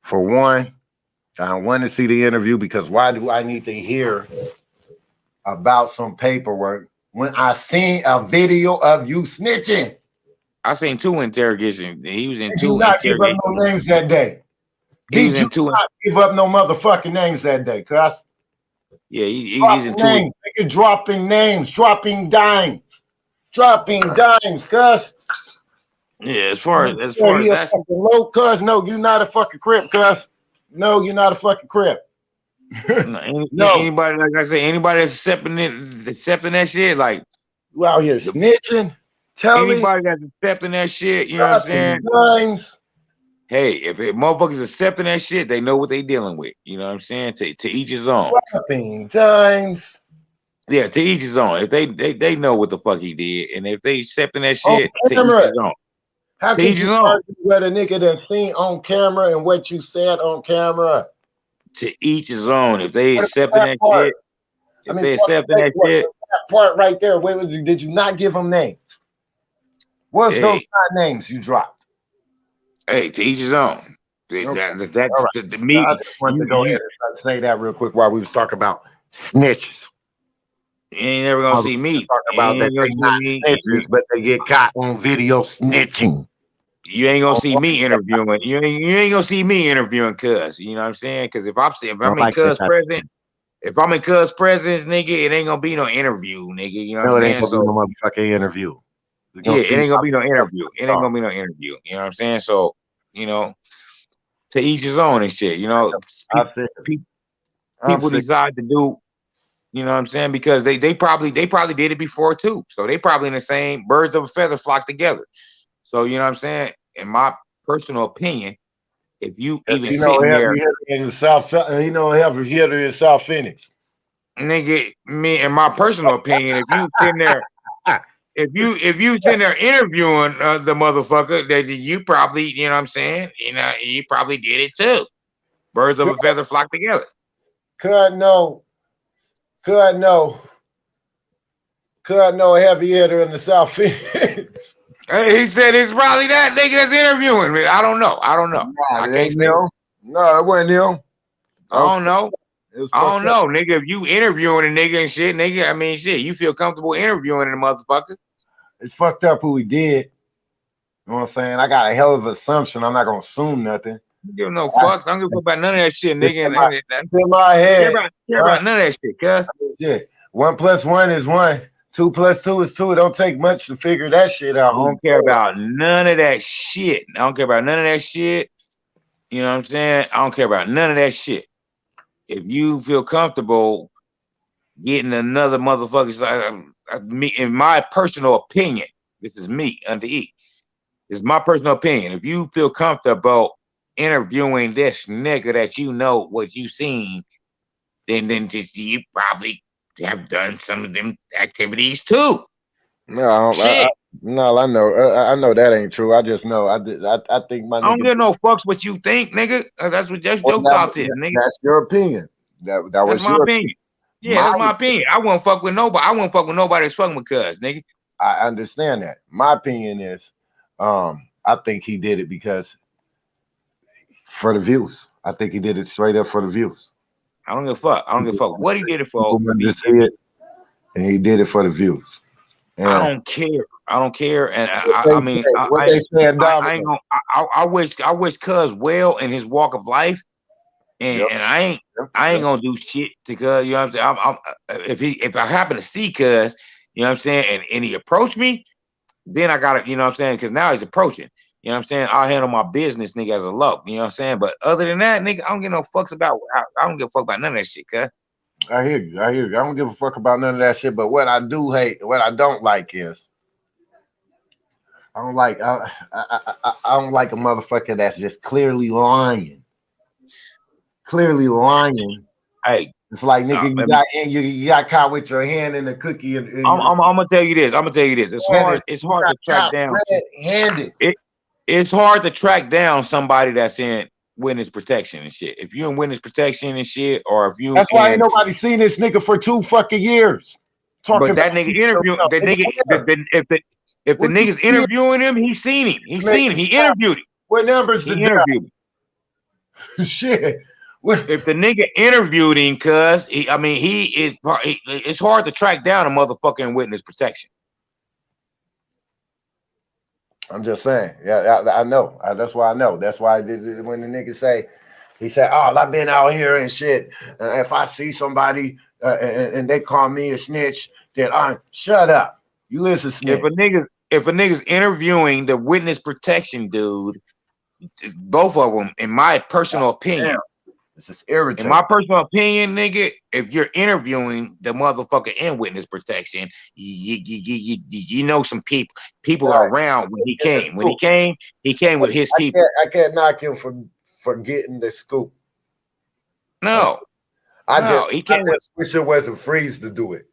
For one, I want to see the interview because why do I need to hear about some paperwork when I seen a video of you snitching? I seen 2 interrogations. He was in 2 interrogations. Give up no names that day. He was in 2. Not give up no motherfucking names that day, cuz. Yeah, he's in 2. Nigga dropping names, dropping dimes, cuz. Yeah, as far as that's low, cuz. No, you not a fucking crip, cuz. No, you're not a fucking crip. No, anybody, like I say, anybody that's accepting that shit, like you out here snitching. Anybody that's accepting that shit, you know what I'm saying? Dimes. Hey, if motherfuckers accepting that shit, they know what they dealing with. You know what I'm saying? To each his own. Dropping dimes. Yeah, to each his own. If they know what the fuck he did, and if they accepting that shit, to each his own. How can you argue what a nigga that seen on camera and what you said on camera? To each his own. If they accepting that shit, if they accepting that shit, that part right there. Where was did you not give them names? What's those names you dropped? Hey, to each his own. That's right. Me. I just wanted to go ahead and say that real quick while we was talking about snitches. You ain't never gonna see me. Talking about that they not snitches, but they get caught on video snitching. You ain't gonna see me interviewing. You ain't gonna see me interviewing cuz. You know what I'm saying? Because if I'm in cuz present, if I'm in cuz presence, nigga, it ain't gonna be no interview, nigga. You know what I'm saying? It ain't gonna be no motherfucking interview. Yeah, it ain't gonna be no interview. It ain't gonna be no interview. You know what I'm saying? So, you know, to each his own and shit. You know, people decide to do. You know what I'm saying? Because they probably did it before too. So they probably in the same birds of a feather flock together. So you know what I'm saying? In my personal opinion, if you even sitting there in South, in South Phoenix, nigga, me in my personal opinion, if you sitting there, if you sitting there interviewing the motherfucker, that you probably, you know what I'm saying? You know, you probably did it too. Birds of a feather flock together. Could no heavy hitter in the South Phoenix. He said it's probably that nigga that's interviewing me. I don't know. I can't say. No, it wasn't him. I don't know. Nigga. If you interviewing a nigga and shit, nigga, I mean, shit, you feel comfortable interviewing a motherfucker. It's fucked up who he did. You know what I'm saying? I got a hell of an assumption. I'm not gonna assume nothing. Give no fucks. I don't give a fuck about none of that shit, nigga. That's in my head. Care about none of that shit, cuz. Shit. 1 + 1 is 1. 2 + 2 is 2. It don't take much to figure that shit out. I don't care about none of that shit. I don't care about none of that shit. You know what I'm saying? I don't care about none of that shit. If you feel comfortable getting another motherfucker, me, in my personal opinion, this is me under E. This is my personal opinion. If you feel comfortable interviewing this nigga that you know what you seen, then you probably have done some of them activities too. No, I know. I know that ain't true. I just know. I think my. I don't give no fucks what you think, nigga. That's your thoughts is, nigga. That's your opinion. That's my opinion. Yeah, that's my opinion. I won't fuck with nobody. I won't fuck with nobody that's fucking with cuz, nigga. I understand that. My opinion is, I think he did it because for the views. I think he did it straight up for the views. I don't give a fuck. I don't give a fuck what he did it for. And he did it for the views. And I don't care. I don't care. And I mean, what they said. I wish cuz well in his walk of life. And I ain't gonna do shit to cuz. You know what I'm saying? If I happen to see cuz, you know what I'm saying, and he approached me, then I gotta, you know what I'm saying, because now he's approaching. You know what I'm saying? I'll handle my business, nigga, as a low. You know what I'm saying? But other than that, nigga, I don't give no fucks about. I don't give a fuck about none of that shit, cuz. I hear you. I don't give a fuck about none of that shit. But what I do hate, what I don't like is, I don't like a motherfucker that's just clearly lying. Clearly lying. Hey, It's like nigga, you got caught with your hand in the cookie. And I'm gonna tell you this. It's hard. It's hard to track down. It's hard to track down somebody that's in witness protection and shit. If you're in witness protection and shit, or if you, that's why ain't nobody seen this nigga for 2 fucking years. But that nigga interviewing that nigga. If the nigga's interviewing him, he's seen him. He interviewed him. What numbers? He interviewed him. Shit. If the nigga interviewed him, cuz it's hard to track down a motherfucking witness protection. I'm just saying. Yeah, I know. That's why I know. That's why when the nigga say, he said, "Oh, I've been out here and shit. If I see somebody and they call me a snitch, then I shut up. You is a snitch." If a nigga's interviewing the witness protection dude, both of them, in my personal opinion. This is irritating. In my personal opinion, nigga, if you're interviewing the motherfucker in witness protection, you know some people are around when he came. When he came with his people. I can't knock him for getting the scoop. No. I just wish it wasn't Freeze to do it.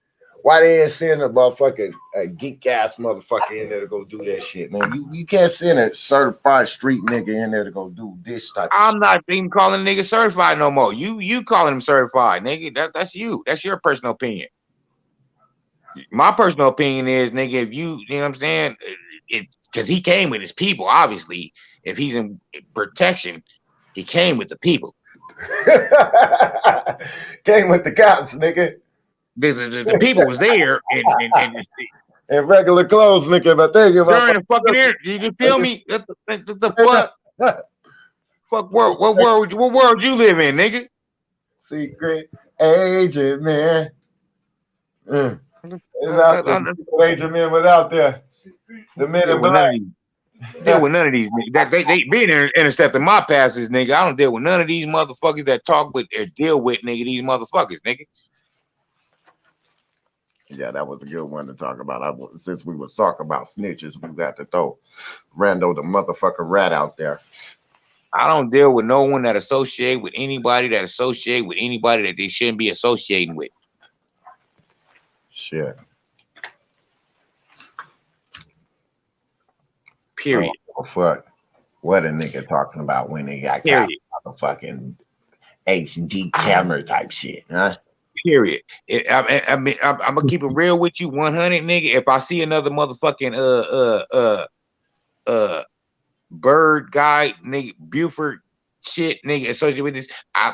Why they ain't send a motherfucking geek ass motherfucker in there to go do that shit, man? You can't send a certified street nigga in there to go do this type. I'm not even calling nigga certified no more. You calling him certified, nigga? That's you. That's your personal opinion. My personal opinion is, nigga, if you know what I'm saying, because he came with his people. Obviously, if he's in protection, he came with the people. Came with the cops, nigga. The people was there in regular clothes, nigga. But they give during the fucking interview. You feel me? The fuck? Fuck world? What world you live in, nigga? Secret agent, man. Agent men without there. The men in black. Deal with none of these niggas. They been intercepting my passes, nigga. I don't deal with none of these motherfuckers that talk with or deal with, nigga, these motherfuckers, nigga. Yeah, that was a good one to talk about. Since we was talking about snitches, we got to throw Rando the motherfucking rat out there. I don't deal with no one that associate with anybody that they shouldn't be associating with. Shit. Period. Oh, fuck. What a nigga talking about when they got fucking HD camera type shit, huh? Period. I mean, I'm gonna keep it real with you, 100, nigga. If I see another motherfucking bird guy, nigga, Buford shit, nigga, associated with this, I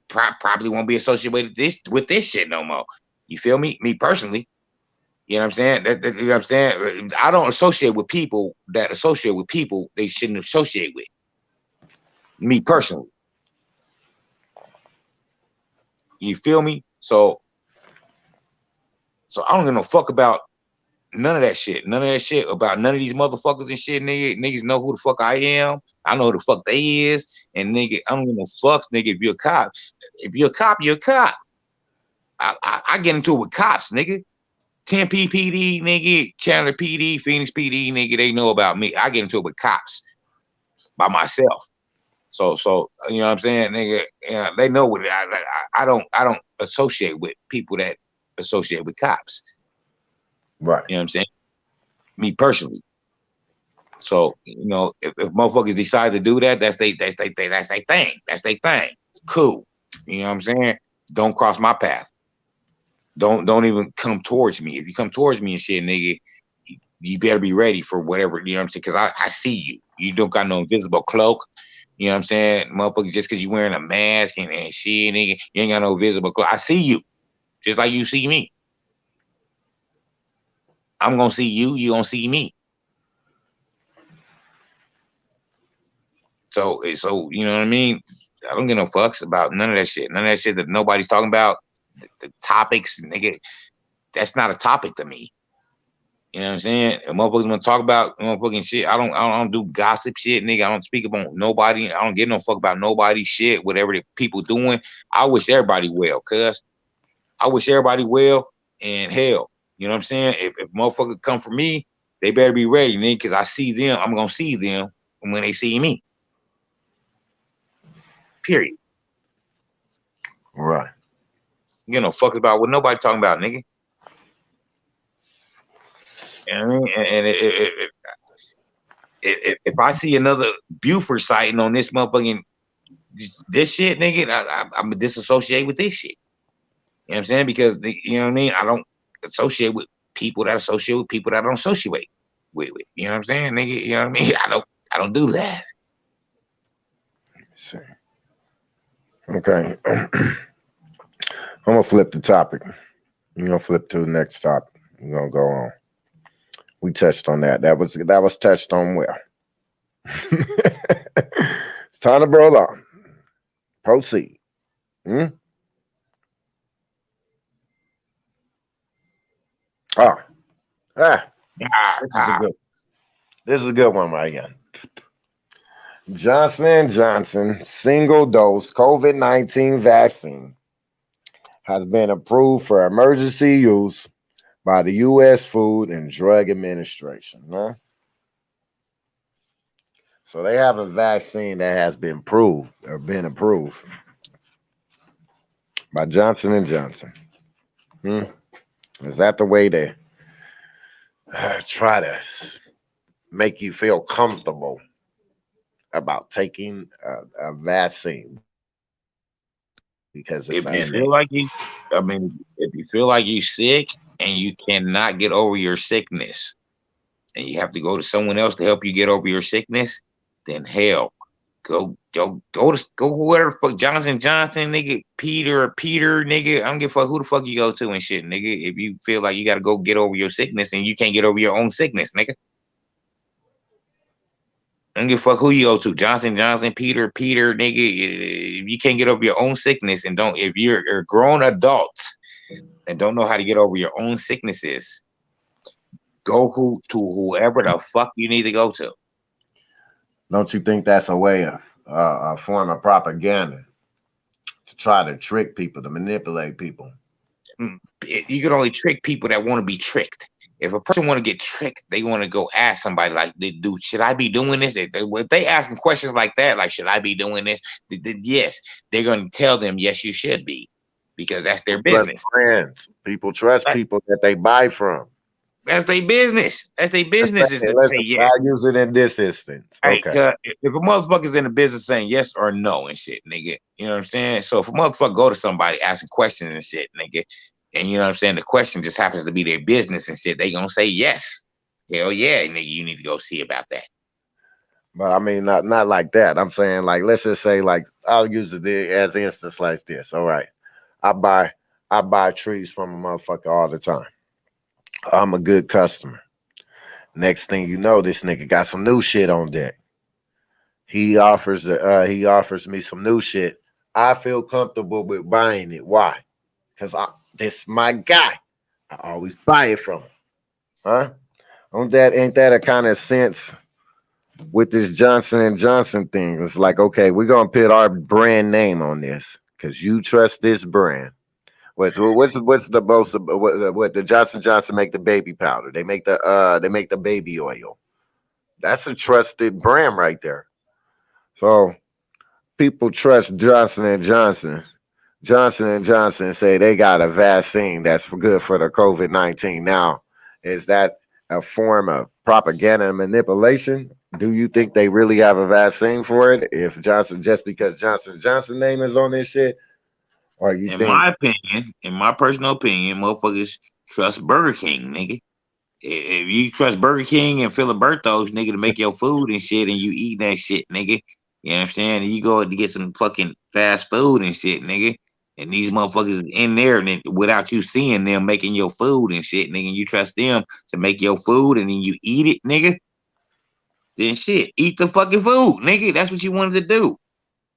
probably won't be associated with this shit no more. You feel me? Me personally, you know what I'm saying? You know what I'm saying? I don't associate with people that associate with people they shouldn't associate with. Me personally. You feel me? So I don't give no fuck about none of that shit. None of that shit about none of these motherfuckers and shit, nigga. Niggas know who the fuck I am. I know who the fuck they is. And nigga, I don't give no fucks, nigga, if you're a cop. If you're a cop, you're a cop. I get into it with cops, nigga. Tempe PD, nigga, Chandler PD, Phoenix PD, nigga, they know about me. I get into it with cops by myself. So you know what I'm saying, nigga. They know what I don't associate with people that associate with cops. Right. You know what I'm saying? Me personally. So you know, if motherfuckers decide to do that, that's their thing. That's their thing. Cool. You know what I'm saying? Don't cross my path. Don't even come towards me. If you come towards me and shit, nigga, you better be ready for whatever. You know what I'm saying? Because I see you. You don't got no invisible cloak. You know what I'm saying? Motherfuckers, just because you wearing a mask and shit, nigga, you ain't got no visible cloak. I see you. Just like you see me. I'm going to see you. You going to see me. So, you know what I mean? I don't give no fucks about none of that shit. None of that shit that nobody's talking about. The topics, nigga, that's not a topic to me. You know what I'm saying? If motherfuckers want to talk about motherfucking shit, I don't do gossip shit, nigga. I don't speak about nobody. I don't give no fuck about nobody's shit, whatever the people doing. I wish everybody well, cuz. I wish everybody well, and hell, you know what I'm saying? If motherfuckers come for me, they better be ready, nigga, because I see them. I'm going to see them when they see me. Period. Right. You know, fuck about what nobody talking about, nigga. You know what I mean? And if I see another Buford sighting on this motherfucking this shit, nigga, I'm disassociate with this shit. You know what I'm saying? Because you know what I mean? I don't associate with people that associate with people that I don't associate with. You know what I'm saying, nigga? You know what I mean? I don't do that. See. Okay. I'm gonna flip the topic. We're gonna flip to the next topic. We're gonna go on. We touched on that. That was touched on well. It's time to roll on. Proceed. This is a good one right here. Johnson & Johnson single-dose COVID-19 vaccine has been approved for emergency use by the U.S. Food and Drug Administration. Huh? So they have a vaccine that has been approved by Johnson & Johnson. Is that the way they try to make you feel comfortable about taking a vaccine? Because if you feel like if you feel like you're sick and you cannot get over your sickness, and you have to go to someone else to help you get over your sickness, then hell, go whoever the fuck Johnson, nigga, Peter, nigga. I don't give a fuck who the fuck you go to and shit, nigga. If you feel like you got to go get over your sickness and you can't get over your own sickness, nigga. I don't give a fuck who you go to, Johnson, Peter, nigga. If you can't get over your own sickness and if you're a grown adult and don't know how to get over your own sicknesses, go to whoever the fuck you need to go to. Don't you think that's a way of a form of propaganda to try to trick people, to manipulate people? You can only trick people that want to be tricked. If a person want to get tricked, they want to go ask somebody like, "Dude, should I be doing this?" If they ask them questions like that, like, "Should I be doing this?" Yes, they're going to tell them, "Yes, you should be," because that's their business. Friends, people trust people that they buy from. That's their business. That's their business. Is to say yes. I use it in this instance. Okay. If a motherfucker's in the business saying yes or no and shit, nigga, you know what I'm saying? So if a motherfucker go to somebody asking questions and shit, nigga, and you know what I'm saying, the question just happens to be their business and shit, they gonna say yes. Hell yeah, nigga, you need to go see about that. But I mean, not like that. I'm saying, like, let's just say, like, I'll use it as an instance like this. All right. I buy trees from a motherfucker all the time. I'm a good customer. Next thing you know, this nigga got some new shit on deck. He offers me some new shit. I feel comfortable with buying it. Why? Because this my guy. I always buy it from him. Huh? Ain't that a kind of sense with this Johnson & Johnson thing? It's like, okay, we're gonna put our brand name on this because you trust this brand. What's the most? What the Johnson make the baby powder? They make the baby oil. That's a trusted brand right there. So people trust Johnson & Johnson. Johnson & Johnson say they got a vaccine that's good for the COVID-19. Now, is that a form of propaganda and manipulation? Do you think they really have a vaccine for it? If just because Johnson & Johnson name is on this shit? Or you think, in my personal opinion, motherfuckers trust Burger King, nigga. If you trust Burger King and Filiberto's, nigga, to make your food and shit, and you eat that shit, nigga, you know what I'm saying? And you go to get some fucking fast food and shit, nigga, and these motherfuckers in there, and then without you seeing them making your food and shit, nigga, and you trust them to make your food, and then you eat it, nigga, then shit, eat the fucking food, nigga. That's what you wanted to do.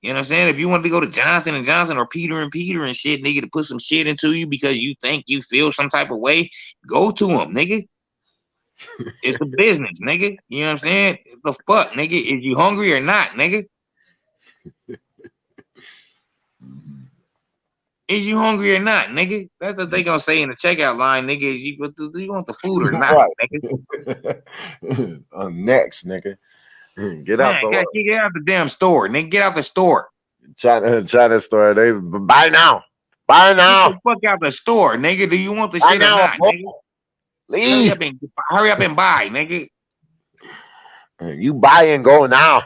You know what I'm saying? If you wanted to go to Johnson & Johnson or Peter and shit, nigga, to put some shit into you because you think you feel some type of way, go to them, nigga. It's a business, nigga. You know what I'm saying? The fuck, nigga? Is you hungry or not, nigga? Is you hungry or not, nigga? That's what they gonna say in the checkout line, nigga. Is you want the food or not, nigga? Next, nigga. Get out the damn store, nigga. Get out the store. China store. They buy now. Buy now. Get the fuck out the store, nigga. Do you want the shit or not, nigga? Leave. Hurry up and buy, nigga. You buy and go now.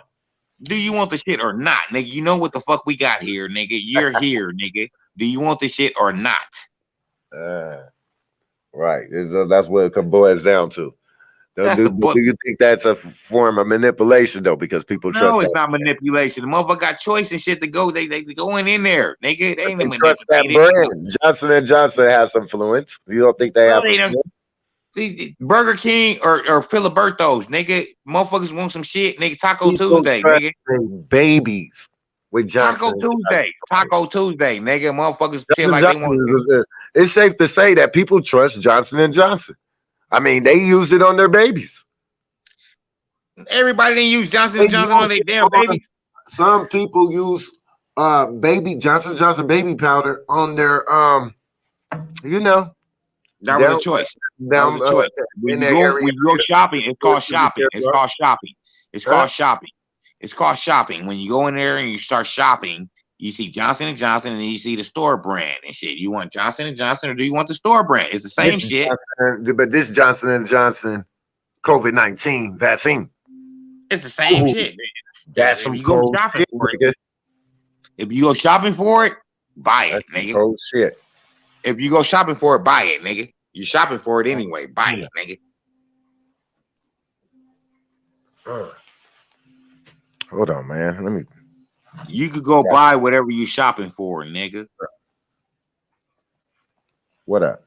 Do you want the shit or not, nigga? You know what the fuck we got here, nigga. You're here, nigga. Do you want the shit or not? Right. That's what it boils down to. Do you think that's a form of manipulation though? Because people trust. No, it's not manipulation. The motherfucker got choice and shit to go. They going in there, nigga. They ain't trust that brand. Johnson & Johnson has influence. You don't think they have? Burger King or Filiberto's, nigga. Motherfuckers want some shit, nigga. Taco Tuesday, nigga. Babies with Johnson. Taco Tuesday, nigga. Motherfuckers feel like they want. It's safe to say that people trust Johnson & Johnson. I mean, they use it on their babies. Everybody didn't use Johnson & Johnson on their damn babies. Some people use Johnson & Johnson baby powder on their That was a choice. That was a choice. When you go shopping, it's called shopping. It's called shopping. It's called shopping. It's called shopping. When you go in there and you start shopping, you see Johnson & Johnson and then you see the store brand and shit. You want Johnson & Johnson or do you want the store brand? It's the same shit. But this Johnson & Johnson COVID-19 vaccine. It's the same shit. That's some cold shit, nigga. If you go shopping for it, buy it, nigga. Cold shit. If you go shopping for it, buy it, nigga. You're shopping for it anyway. Buy it, nigga. Hold on, man. Let me. You could go buy whatever you're shopping for, nigga. What up?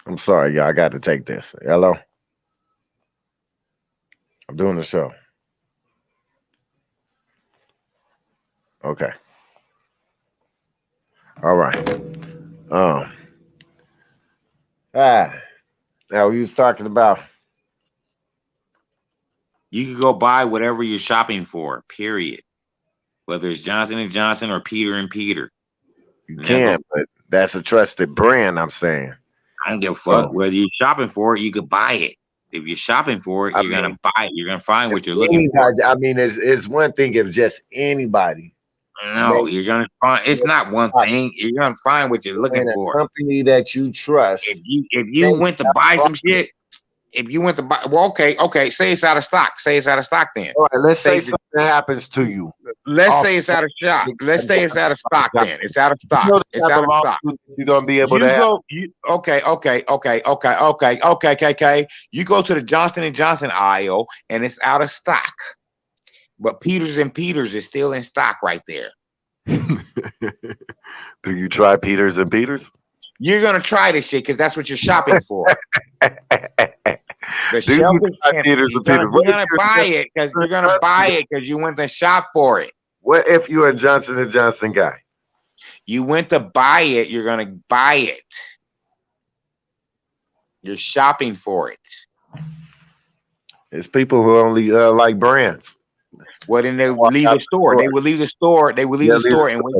I'm sorry, y'all. I got to take this. Hello? I'm doing the show. Okay. All right. Now we was talking about. You can go buy whatever you're shopping for, period. Whether it's Johnson & Johnson or Peter & Peter. You can, but that's a trusted brand, I'm saying. I don't give a fuck. Whether you're shopping for it, you could buy it. If you're shopping for it, you're going to buy it. You're going to find what you're looking for. I mean, it's one thing if just anybody. No, you're going to find, it's not one thing. You're going to find what you're looking for. A company that you trust. If you went to buy some shit, if you went to buy, well, okay, say it's out of stock. Say it's out of stock then. All right, let's say something happens to you. Let's say it's out of stock. Let's say it's out of stock then. It's out of stock. It's out of stock. You're gonna be able to. Okay. You go to the Johnson & Johnson aisle and it's out of stock, but Peters & Peters is still in stock right there. Do you try Peters & Peters? You're gonna try this shit because that's what you're shopping for. You're gonna buy it because you're gonna buy it because you went to shop for it. What if you're a Johnson & Johnson guy? You went to buy it. You're gonna buy it. You're shopping for it. It's people who only like brands. Well, then they will leave the store. They will leave the store. They will leave the store and wait.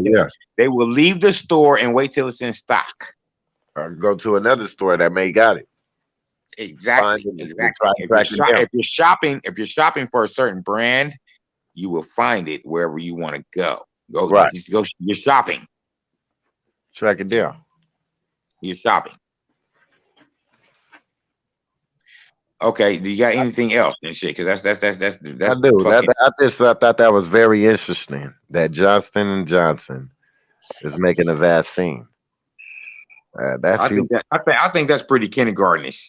They will leave the store and wait till it's in stock. Or go to another store that may got it. Exactly. If you're shopping for a certain brand, you will find it wherever you want to go. You're shopping. Track it down. You're shopping. Okay. Do you got anything else and shit? Because that's. I do. I thought that was very interesting. That Johnson & Johnson is making a vaccine. I think that's pretty kindergartenish.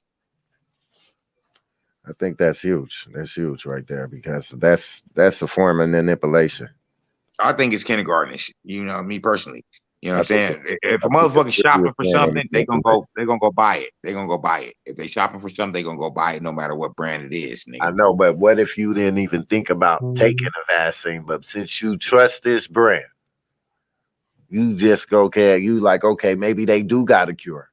I think that's huge. That's huge right there because that's a form of manipulation. I think it's kindergartenish. You know, me personally. You know what I'm saying? If a motherfucker's shopping for something, they're gonna go buy it. They're gonna go buy it. If they're shopping for something, they're gonna go buy it no matter what brand it is. Nigga. I know, but what if you didn't even think about taking a vaccine? But since you trust this brand, you just go, okay, you like, okay, maybe they do got a cure.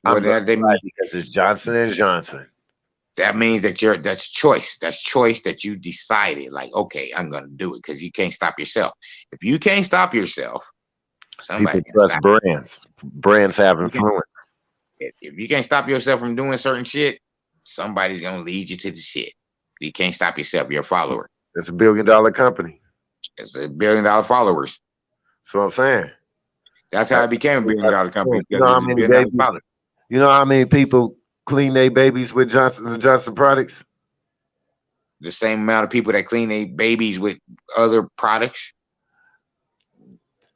Well, because it's Johnson & Johnson. That means that's choice. That's choice that you decided, like, okay, I'm gonna do it because you can't stop yourself. If you can't stop yourself, somebody people trust brands. Brands have influence. If you can't stop yourself from doing certain shit, somebody's gonna lead you to the shit. You can't stop yourself. You're a follower. It's $1 billion company. It's $1 billion followers. That's what I'm saying. That's how it became $1 billion company. You know how many babies? You know how many people clean their babies with Johnson & Johnson products? The same amount of people that clean their babies with other products.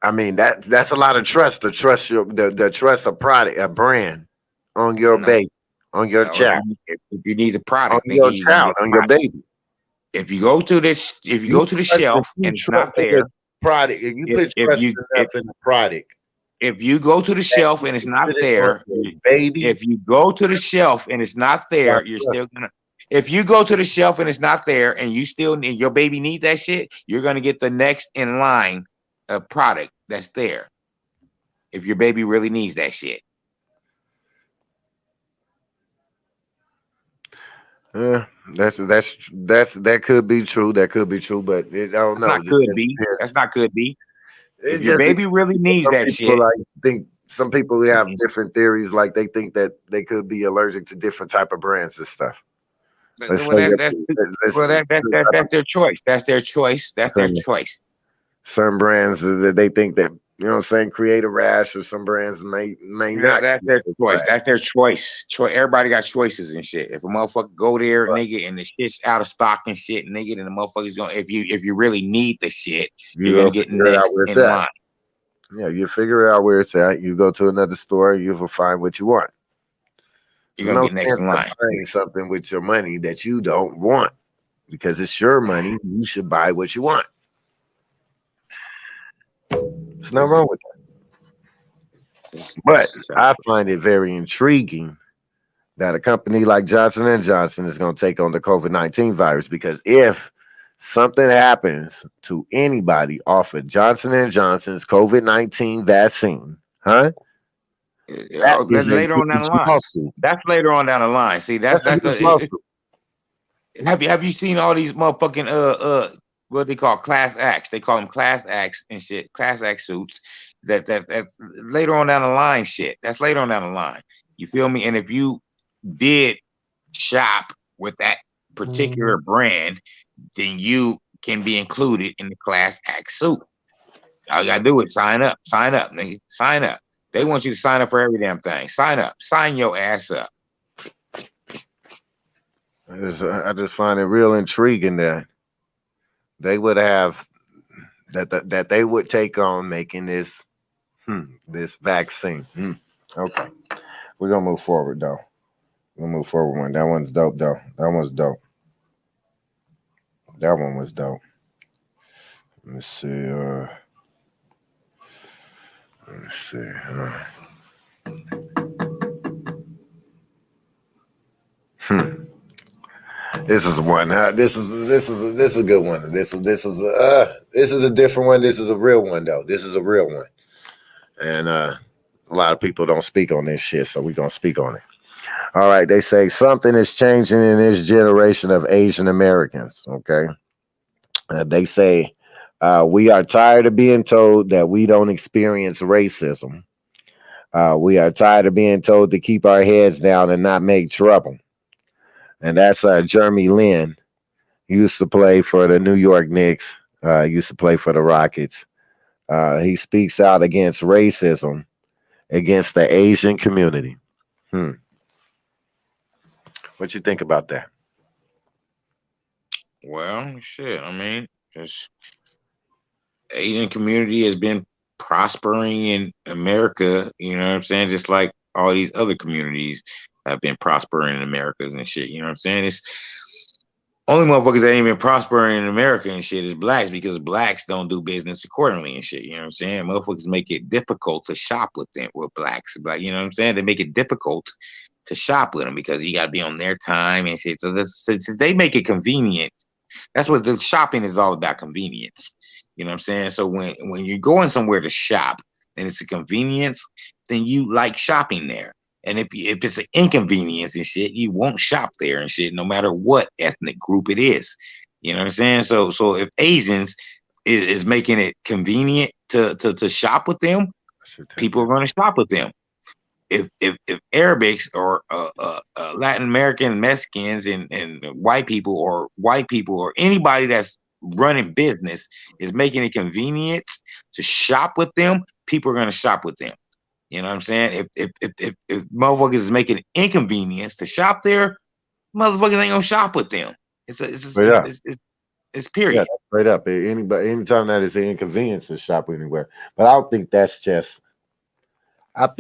I mean, that's a lot of trust to trust the trust a product, a brand on your baby, on your child. If you need the product, on your child, on your baby. If you go to this, if you go to the shelf and it's not there, product. If you put trust in the product. If you go to the shelf and it's not there, baby. If you go to the shelf and it's not there, you're still gonna. If you go to the shelf and it's not there, and you still need your baby needs that shit, you're gonna get the next in line of product that's there. If your baby really needs that shit. Yeah, that could be true. That could be true, but I don't know. That's not could be. If your baby really needs that shit. I think some people have different theories. Like they think that they could be allergic to different type of brands and stuff. That's their choice. That's their choice. That's their choice. Certain brands that they think that, you know what I'm saying, create a rash, or some brands may not. That's their choice. That's their choice. Everybody got choices and shit. If a motherfucker go there, nigga, and the shit's out of stock and shit, nigga, and the motherfucker's going, if you really need the shit, you're gonna get next in line. Yeah, you figure out where it's at. You go to another store, you will find what you want. You're gonna get next in line. Buying something with your money that you don't want, because it's your money. You should buy what you want. There's nothing wrong with that. But I find it very intriguing that a company like Johnson & Johnson is going to take on the COVID-19 virus, because if something happens to anybody off of Johnson & Johnson's COVID-19 vaccine, that's later on down the line. That's later on down the line. See, have you seen all these motherfucking what they call class acts? They call them class acts and shit, class act suits. That's later on down the line shit. That's later on down the line. You feel me? And if you did shop with that particular brand, then you can be included in the class act suit. All you gotta do is sign up, nigga. Sign up. They want you to sign up for every damn thing. Sign up. Sign your ass up. I just find it real intriguing that they would have that they would take on making this this vaccine. Okay, we're gonna move forward though. We'll move forward one. That one's dope though. That one's dope. That one was dope. Let me see. Let's see. This is one. This is a good one. This is a different one. This is a real one though. This is a real one, and a lot of people don't speak on this shit, so we're gonna speak on it. All right. They say something is changing in this generation of Asian Americans. Okay. They say we are tired of being told that we don't experience racism. We are tired of being told to keep our heads down and not make trouble. And that's Jeremy Lin. He used to play for the New York Knicks. Used to play for the Rockets. He speaks out against racism against the Asian community. What you think about that? Well, shit. I mean, just Asian community has been prospering in America. You know what I'm saying? Just like all these other communities have been prospering in Americas and shit. You know what I'm saying? It's only motherfuckers that ain't been prospering in America and shit is blacks, because blacks don't do business accordingly and shit. You know what I'm saying? Motherfuckers make it difficult to shop with them, with blacks. But you know what I'm saying? They make it difficult to shop with them because you got to be on their time and shit. So they make it convenient. That's what the shopping is all about, convenience. You know what I'm saying? So when you're going somewhere to shop and it's a convenience, then you like shopping there. And if it's an inconvenience and shit, you won't shop there and shit, no matter what ethnic group it is. You know what I'm saying? So if Asians is making it convenient to shop with them, people are going to shop with them. If Arabics or Latin American Mexicans and white people or anybody that's running business is making it convenient to shop with them, people are going to shop with them. You know what I'm saying? If motherfuckers is making it inconvenience to shop there, motherfuckers ain't gonna shop with them. It's period. Yeah, straight up. Anytime that is an inconvenience to shop anywhere. But I don't think that's just. I don't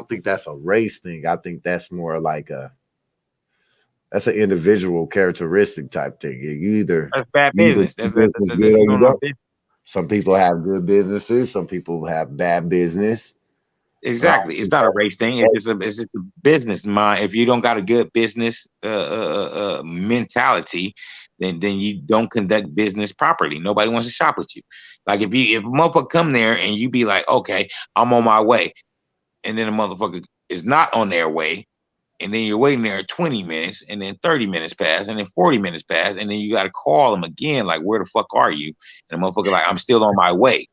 think that's a race thing. I think that's more like that's an individual characteristic type thing. That's bad business. Some people have good businesses. Some people have bad business. Exactly. It's not a race thing. It's just a business mind. If you don't got a good business mentality, then you don't conduct business properly. Nobody wants to shop with you. Like if a motherfucker come there and you be like, okay, I'm on my way, and then a motherfucker is not on their way, and then you're waiting there 20 minutes, and then 30 minutes pass, and then 40 minutes pass, and then you got to call them again, like, where the fuck are you? And the motherfucker like, I'm still on my way.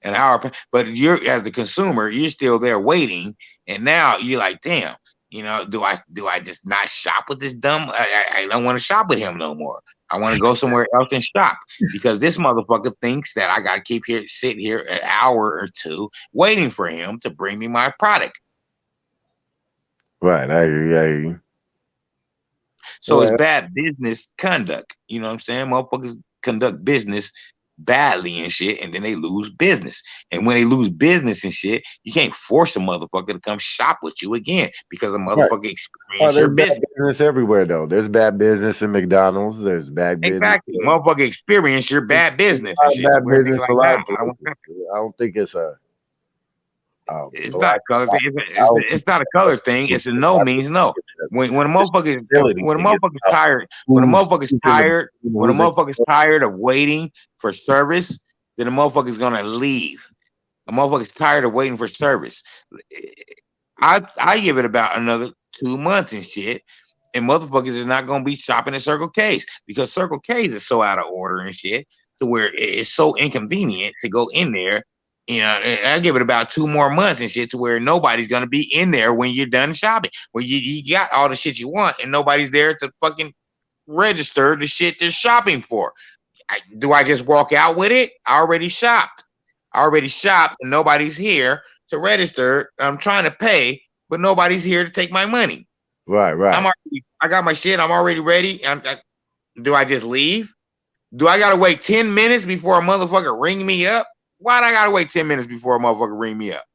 An hour, but you're as the consumer, you're still there waiting, and now you're like, damn, do I just not shop with this dumb? I don't want to shop with him no more. I want to go somewhere else and shop because this motherfucker thinks that I got to sit here an hour or two waiting for him to bring me my product. Right, I hear you. So it's bad business conduct. You know what I'm saying? Motherfuckers conduct business badly and shit, and then they lose business. And when they lose business and shit, you can't force a motherfucker to come shop with you again because a motherfucker experience your business. Bad business everywhere though. There's bad business in McDonald's. There's bad business. Exactly. Motherfucker experience your bad business. And shit. Bad business like, I don't think it's a. It's not a color thing. It's not a color thing. It's a no means no. When a motherfucker is tired, when a motherfucker's tired of waiting for service, then the motherfucker's gonna leave. A motherfucker's tired of waiting for service. I give it about another 2 months and shit, and motherfuckers is not gonna be shopping at Circle K's because Circle K's is so out of order and shit to where it's so inconvenient to go in there. I give it about 2 more months and shit to where nobody's gonna be in there when you're done shopping. When you got all the shit you want and nobody's there to fucking register the shit they're shopping for. Do I just walk out with it? I already shopped and nobody's here to register. I'm trying to pay, but nobody's here to take my money. Right. I got my shit. I'm already ready. Do I just leave? Do I gotta wait 10 minutes before a motherfucker ring me up? Why'd I gotta wait 10 minutes before a motherfucker ring me up?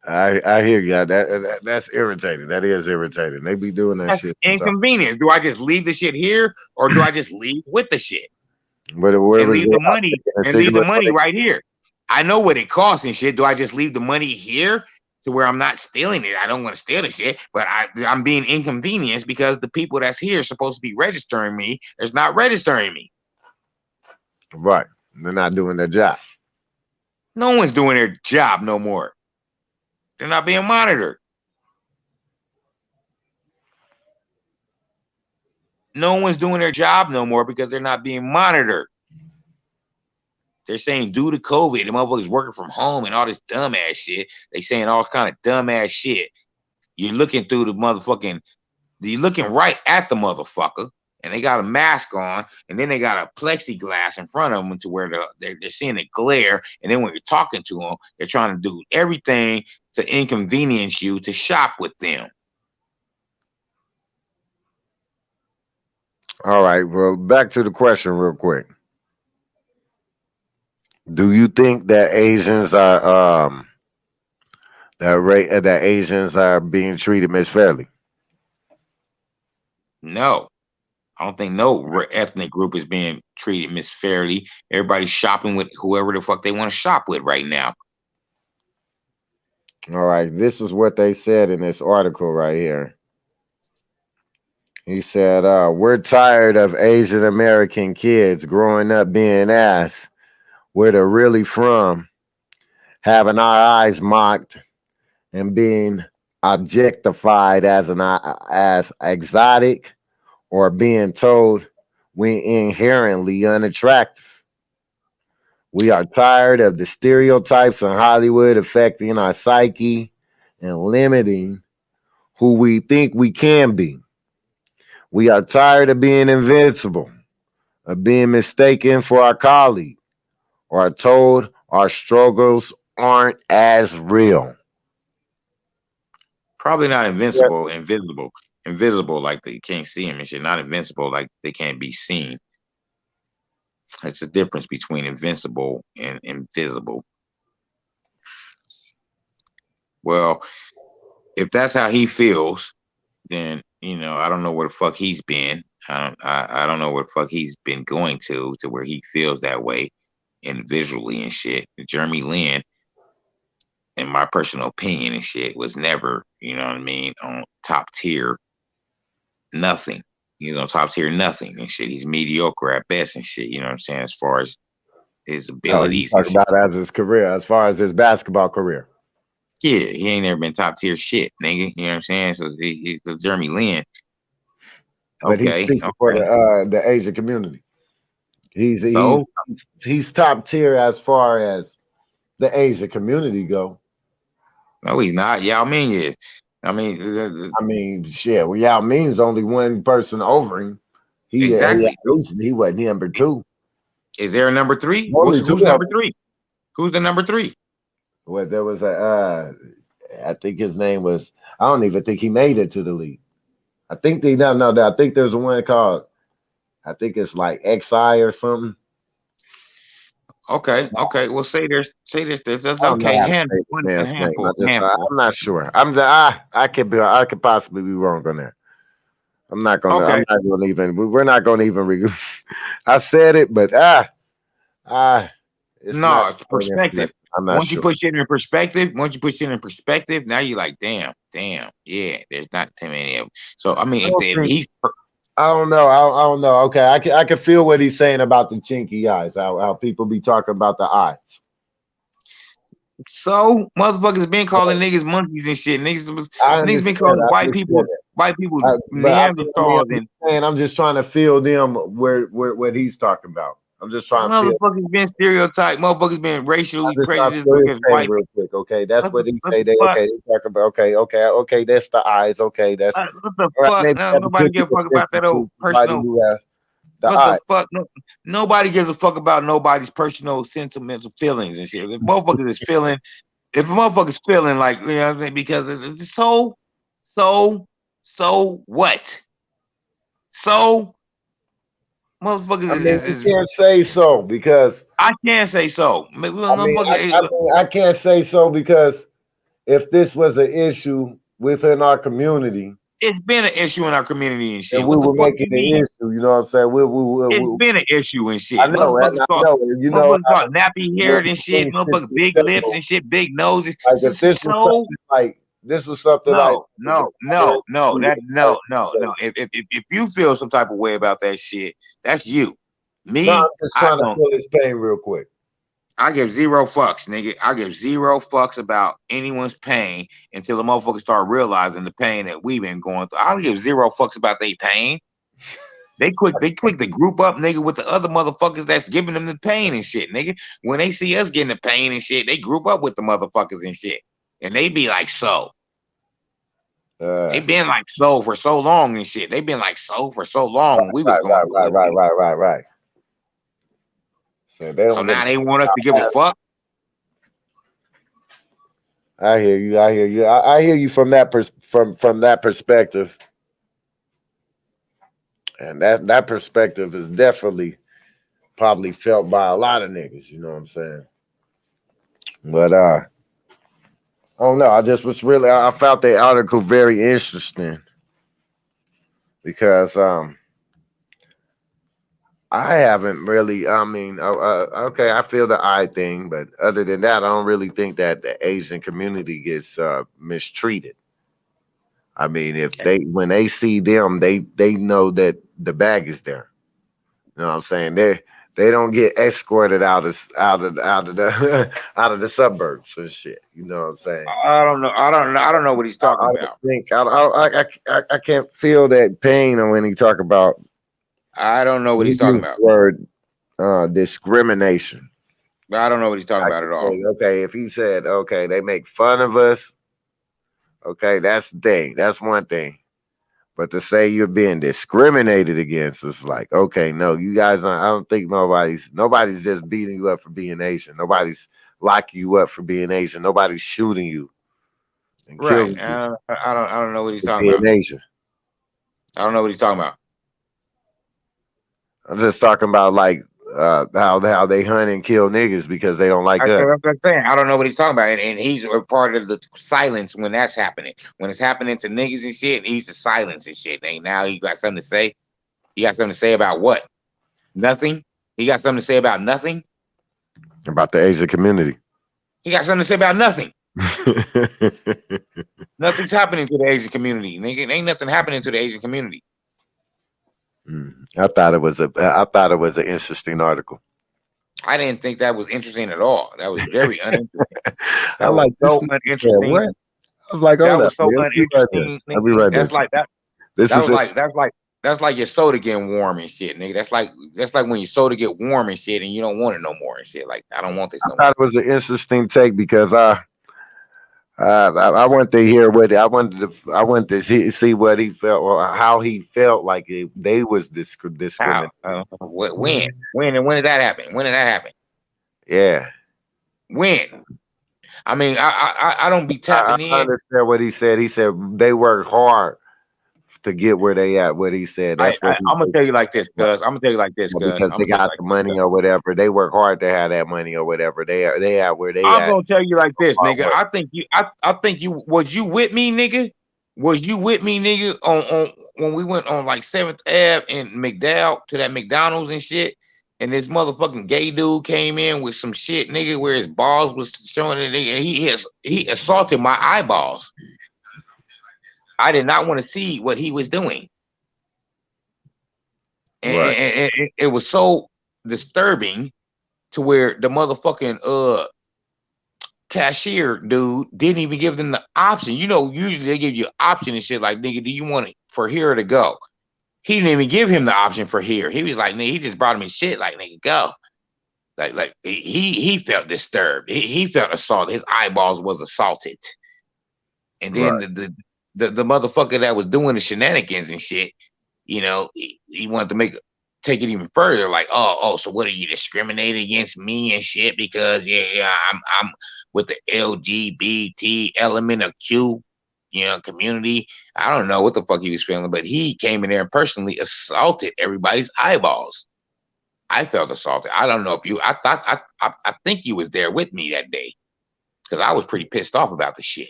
I hear you. That's irritating. That is irritating. They be doing that shit. Inconvenience. Do I just leave the shit here, or do I just leave with the shit? And leave the money right here. I know what it costs and shit. Do I just leave the money here to where I'm not stealing it? I don't want to steal the shit, but I'm being inconvenienced because the people that's here supposed to be registering me is not registering me. Right. They're not doing their job. No one's doing their job no more. They're not being monitored. No one's doing their job no more because they're not being monitored. They're saying due to COVID, the motherfuckers working from home and all this dumbass shit. They saying all kind of dumbass shit. You're looking through you're looking right at the motherfucker. And they got a mask on, and then they got a plexiglass in front of them to where they're seeing the glare. And then when you're talking to them, they're trying to do everything to inconvenience you to shop with them. All right. Well, back to the question real quick. Do you think that Asians are that Asians are being treated misfairly? No. I don't think no ethnic group is being treated misfairly. Everybody's shopping with whoever the fuck they want to shop with right now. All right. This is what they said in this article right here. He said, we're tired of Asian American kids growing up being asked where they're really from, having our eyes mocked, and being objectified as exotic, or being told we inherently unattractive. We are tired of the stereotypes in Hollywood affecting our psyche and limiting who we think we can be. We are tired of being invincible, of being mistaken for our colleague, or are told our struggles aren't as real. Probably not invincible, invisible like they can't see him and shit. Not invincible like they can't be seen. It's a difference between invincible and invisible. Well, if that's how he feels, then I don't know where the fuck he's been. I don't know where the fuck he's been going to where he feels that way individually and shit. Jeremy Lin, in my personal opinion and shit, was never, on top tier nothing. Top tier nothing and shit. He's mediocre at best and shit, you know what I'm saying, as far as his abilities. Oh, you talk about as his career, as far as his basketball career. Yeah, he ain't never been top tier shit, nigga. You know what I'm saying? So he's Jeremy Lin. But he's speaking for the Asian community. He's top tier as far as the Asian community go. No, he's not. Yao Ming is. I mean, shit. Well, Yao Ming's only one person over him. Exactly. He wasn't number 2. Is there a number 3? Who's number 3? Who's the number 3? Well, there was I think his name was. I don't even think he made it to the league. I think I think there's one called. I think it's like XI or something. Okay. Well, say this. That's okay. Handful. I'm not sure. I could possibly be wrong on that. I'm not gonna. Okay. We're not gonna even. I said it, but it's perspective. I'm not Once sure. You push it in perspective, now you're like, damn, yeah. There's not too many of them. So I mean, I don't know. I don't know. Okay, I can feel what he's saying about the chinky eyes. How people be talking about the eyes. So motherfuckers been calling niggas monkeys and shit. Niggas been calling white people Neanderthals. I'm just trying to feel them where what he's talking about. I'm just trying to feel. Motherfuckers been stereotyped. Motherfuckers been racially prejudiced against white. Real quick, okay, that's what he say. They talk about. Okay, that's the eyes. Okay, that's what the fuck. Nobody give a fuck about that old personal. What the fuck? Nobody gives a fuck about nobody's personal sentimental feelings and shit. If motherfuckers feeling like, you know what I'm saying, because it's so what? So motherfuckers you can't say so because I can't say so. I can't say so because if this was an issue within our community, it's been an issue in our community and shit. And we were making an issue, you know what I'm saying? It's been an issue and shit. I know, motherfuckers thought nappy haired and shit, motherfuckers big lips and shit, big noses. Like if this was something no. If you feel some type of way about that shit, that's you. Me, I'm just trying to feel this pain real quick. I give 0 fucks, nigga. I give 0 fucks about anyone's pain until the motherfuckers start realizing the pain that we've been going through. I don't give 0 fucks about their pain. They quick to group up, nigga, with the other motherfuckers that's giving them the pain and shit, nigga. When they see us getting the pain and shit, they group up with the motherfuckers and shit. And they be like, so. They been like so for so long and shit. They been like so for so long. We was going right. So now they want us to give a fuck. I hear you. I hear you from that from that perspective, and that perspective is definitely probably felt by a lot of niggas. You know what I'm saying? But I don't know. I found the article very interesting because I haven't really. I mean, okay, I feel the eye thing, but other than that, I don't really think that the Asian community gets mistreated. I mean, when they see them, they know that the bag is there. You know what I'm saying? They don't get escorted out of the out of the suburbs and shit. You know what I'm saying? I don't know what he's talking about. I can't feel that pain when he talk about. I don't know what he's talking about. Word discrimination. I don't know what he's talking about at all. Okay, if he said, okay, they make fun of us. Okay, that's the thing. That's one thing. But to say you're being discriminated against, it's like, okay, no, you guys aren't. I don't think nobody's just beating you up for being Asian. Nobody's locking you up for being Asian. Nobody's shooting you and killing you. I don't know what he's talking about. Asian. I don't know what he's talking about. I'm just talking about like how they hunt and kill niggas because they don't like us. That's what I'm saying. I don't know what he's talking about, and he's a part of the silence when that's happening. When it's happening to niggas and shit, he's the silence and shit. And now you got something to say. You got something to say about what? Nothing. He got something to say about nothing. About the Asian community. He got something to say about nothing. Nothing's happening to the Asian community. Nigga, ain't nothing happening to the Asian community. I thought it was an interesting article. I didn't think that was interesting at all. That was very uninteresting. I like so uninteresting. Yeah, what? I was like, that was so uninteresting. I'll be right that's like that. That's like your soda getting warm and shit, nigga. That's like when your soda get warm and shit, and you don't want it no more and shit. Like, I don't want this no more. I thought it was an interesting take because I wanted to hear I wanted to see what he felt or how he felt like they was discriminated. When did that happen? When did that happen? Yeah. When? I mean, I don't be tapping in. I understand what he said. He said they worked hard to get where they at. What he said. That's what I'm gonna tell you like this, cuz. Because they got the money or whatever. They work hard to have that money or whatever. They at where they at. I'm gonna tell you like this, nigga. I think you was you with me, nigga? Was you with me, nigga, on when we went on like 7th Ave in McDowell to that McDonald's and shit? And this motherfucking gay dude came in with some shit, nigga, where his balls was showing it. He assaulted my eyeballs. I did not want to see what he was doing. And, right. and it was so disturbing to where the motherfucking cashier dude didn't even give them the option. You know, usually they give you an option and shit like, nigga, do you want it for here to go? He didn't even give him the option for here. He was like, nigga, he just brought him his shit like, nigga, go. Like he felt disturbed. He felt assaulted. His eyeballs was assaulted. And then right. the motherfucker that was doing the shenanigans and shit, you know, he wanted to take it even further. Like, oh, so what are you discriminating against me and shit? Because I'm with the LGBT element of Q, you know, community. I don't know what the fuck he was feeling, but he came in there and personally assaulted everybody's eyeballs. I felt assaulted. I don't know if you. I think you was there with me that day because I was pretty pissed off about the shit.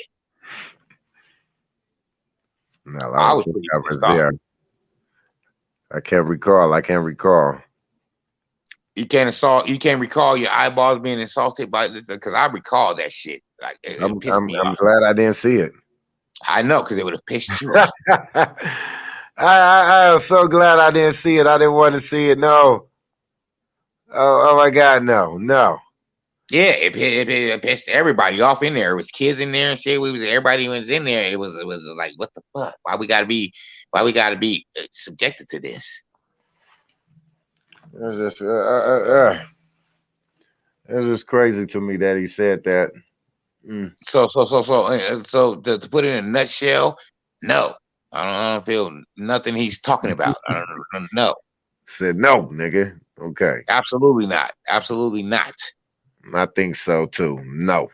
No, I was there. I can't recall. You can't recall your eyeballs being assaulted by because I recall that shit. Like I'm glad I didn't see it. I know because it would have pissed you off. I am so glad I didn't see it. I didn't want to see it. No. Oh my God, no. Yeah, it pissed everybody off in there. It was kids in there and shit. Everybody was in there. It was like, what the fuck? Why we gotta be subjected to this? It's just crazy to me that he said that. So to put it in a nutshell, no, I don't feel nothing he's talking about. I don't know. Said no, nigga. Okay. Absolutely not. Absolutely not. I think so too. No,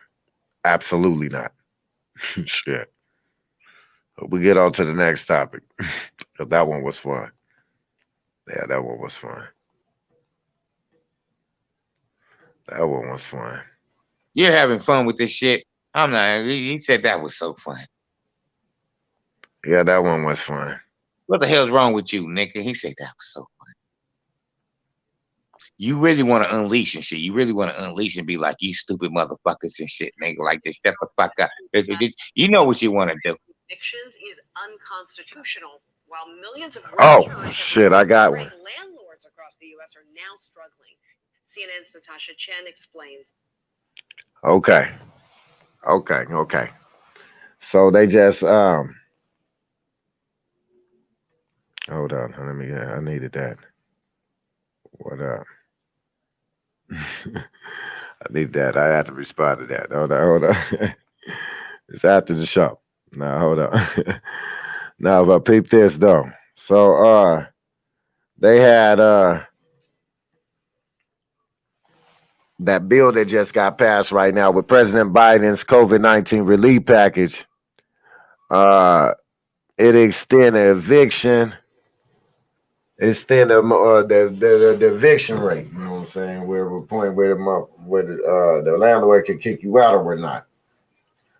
absolutely not. Shit. We get on to the next topic. That one was fun. Yeah, that one was fun. You're having fun with this shit. I'm not. He said that was so fun. Yeah, that one was fun. What the hell's wrong with you, nigga? He said that was so fun. You really want to unleash and shit. You really want to unleash and be like, you stupid motherfuckers and shit, nigga. Like this, step the fuck up. You know what you want to do. Evictions is unconstitutional, while millions of shit, I got one. Landlords across the U.S. are now struggling. CNN's Natasha Chen explains. Okay. So they just hold on. I needed that. What up? I need that. I have to respond to that. Hold on. It's after the show. Now hold on. No, but peep this though. So they had that bill that just got passed right now with President Biden's COVID-19 relief package. It extended eviction, extended the eviction rate. You know what I'm saying? Where a point where the landlord can kick you out or not.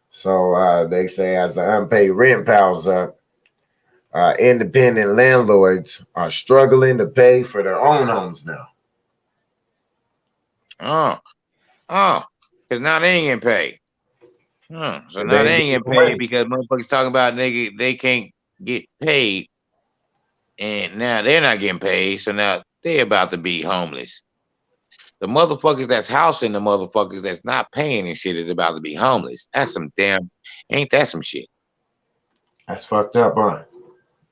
So they say as the unpaid rent piles up, independent landlords are struggling to pay for their own homes now. Because now they ain't getting paid. So now they ain't getting paid because motherfuckers talking about nigga they can't get paid, and now they're not getting paid. So now they're about to be homeless. The motherfuckers that's housing the motherfuckers that's not paying and shit is about to be homeless. That's some damn, ain't that some shit? That's fucked up, huh?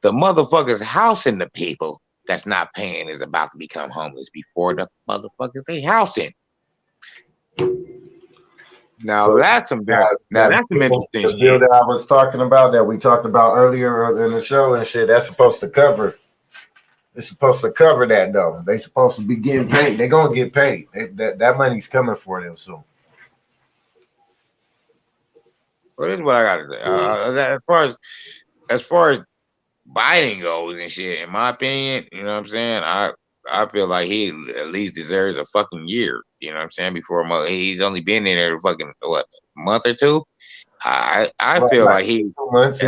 The motherfuckers housing the people that's not paying is about to become homeless before the motherfuckers they housing. Now so, that's some that's some interesting shit. The deal that I was talking about that we talked about earlier in the show and shit, that's supposed to cover. It's supposed to cover that though. They supposed to be getting paid. They're gonna get paid. That money's coming for them soon. Well, this is what I gotta say. As far as Biden goes and shit, in my opinion, you know what I'm saying? I feel like he at least deserves a fucking year. You know what I'm saying? Before he's only been in there fucking what, a month or two. I feel like he 2 months.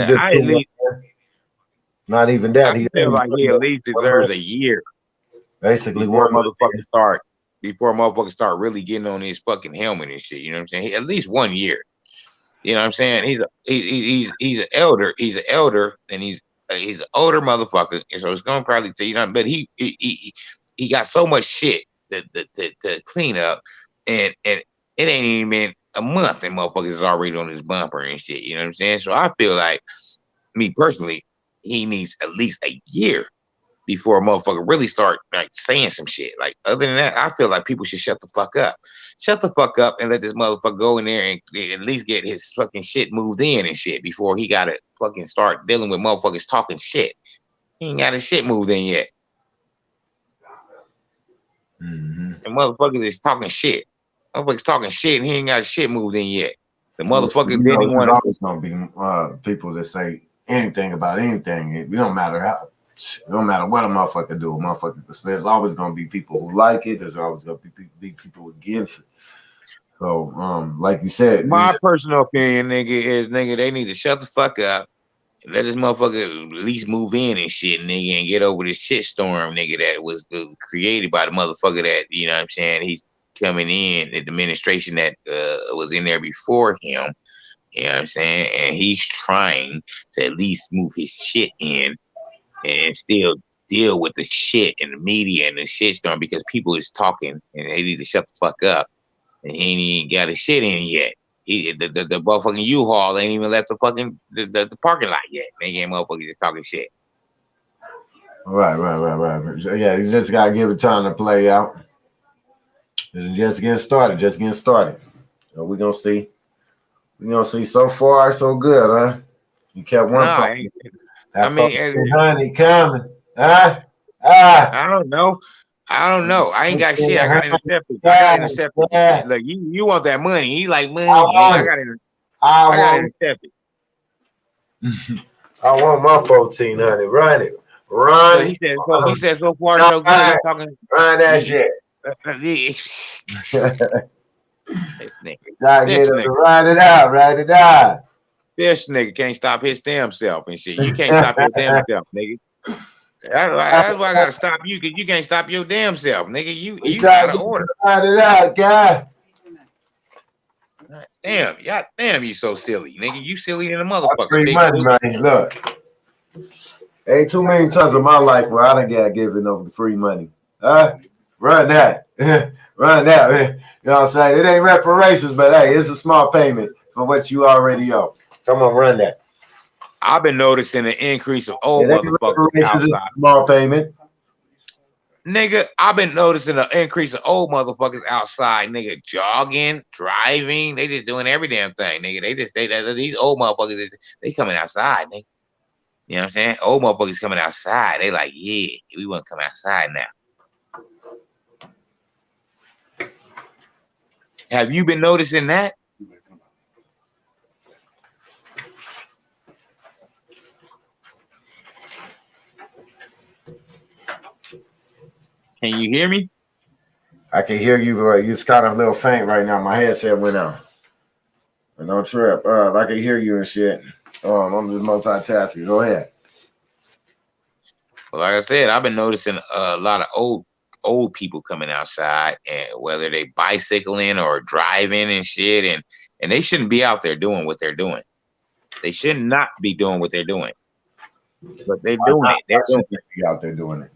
Not even that. I feel like he at least deserves a year. Basically, before motherfuckers start really getting on his fucking helmet and shit. You know what I'm saying? At least 1 year. You know what I'm saying? He's an elder. He's an elder, and he's an older motherfucker. And so it's gonna probably take, you know. But he got so much shit to clean up, and it ain't even been a month, and motherfuckers is already on his bumper and shit. You know what I'm saying? So I feel like, me personally, he needs at least a year before a motherfucker really start like saying some shit. Like, other than that, I feel like people should shut the fuck up. Shut the fuck up and let this motherfucker go in there and at least get his fucking shit moved in and shit before he gotta fucking start dealing with motherfuckers talking shit. He ain't got his shit moved in yet. Mm-hmm. And motherfuckers is talking shit. Motherfuckers talking shit and he ain't got his shit moved in yet. The motherfuckers didn't want to. There's always gonna be people that say anything about anything. It don't matter how. It don't matter what a motherfucker do. There's always gonna be people who like it. There's always gonna be people against it. So, like you said, my personal opinion, nigga, is they need to shut the fuck up. Let this motherfucker at least move in and shit, nigga, and get over this shit storm, nigga, that was created by the motherfucker that, you know what I'm saying, he's coming in, the administration that was in there before him, you know what I'm saying, and he's trying to at least move his shit in and still deal with the shit in the media and the shit storm because people is talking and they need to shut the fuck up. And he ain't even got his shit in yet. The motherfucking U-Haul ain't even left the fucking the parking lot yet. They ain't motherfuckers just talking shit. Right. Yeah, you just gotta give it time to play out. This is just getting started. So we're gonna see. So far, so good, huh? You kept one. I mean, honey coming. Huh? I don't know. I ain't got shit. I got intercepted. Yeah. Look, you want that money. You like money. I got intercepted. I want my 1400. Run it. So he said so far so good. He's talking. Run that shit. This nigga. Ride it out. This nigga can't stop his damn self and shit. You can't stop your damn self, nigga. That's why I gotta stop you, because you can't stop your damn self, nigga. You gotta order. Ride it out, guy. Damn, you so silly, nigga. You silly than a motherfucker. Free money, man. Look, ain't too many times in my life where I done got given over the free money. Run that. Run that, man. You know what I'm saying? It ain't reparations, but hey, it's a small payment for what you already owe. Come on, run that. I've been noticing an increase of old motherfuckers outside. Small payment. Nigga, I've been noticing an increase of old motherfuckers outside, nigga, jogging, driving. They just doing every damn thing, nigga. These old motherfuckers, they coming outside, nigga. You know what I'm saying? Old motherfuckers coming outside. They like, yeah, we want to come outside now. Have you been noticing that? Can you hear me? I can hear you, but it's kind of a little faint right now. My headset went out. But don't trip. I can hear you and shit. I'm just multitasking. Go ahead. Well, like I said, I've been noticing a lot of old people coming outside, and whether they bicycling or driving and shit, and they shouldn't be out there doing what they're doing. They should not be doing what they're doing. But they're doing it. They're doing it. Be out there doing it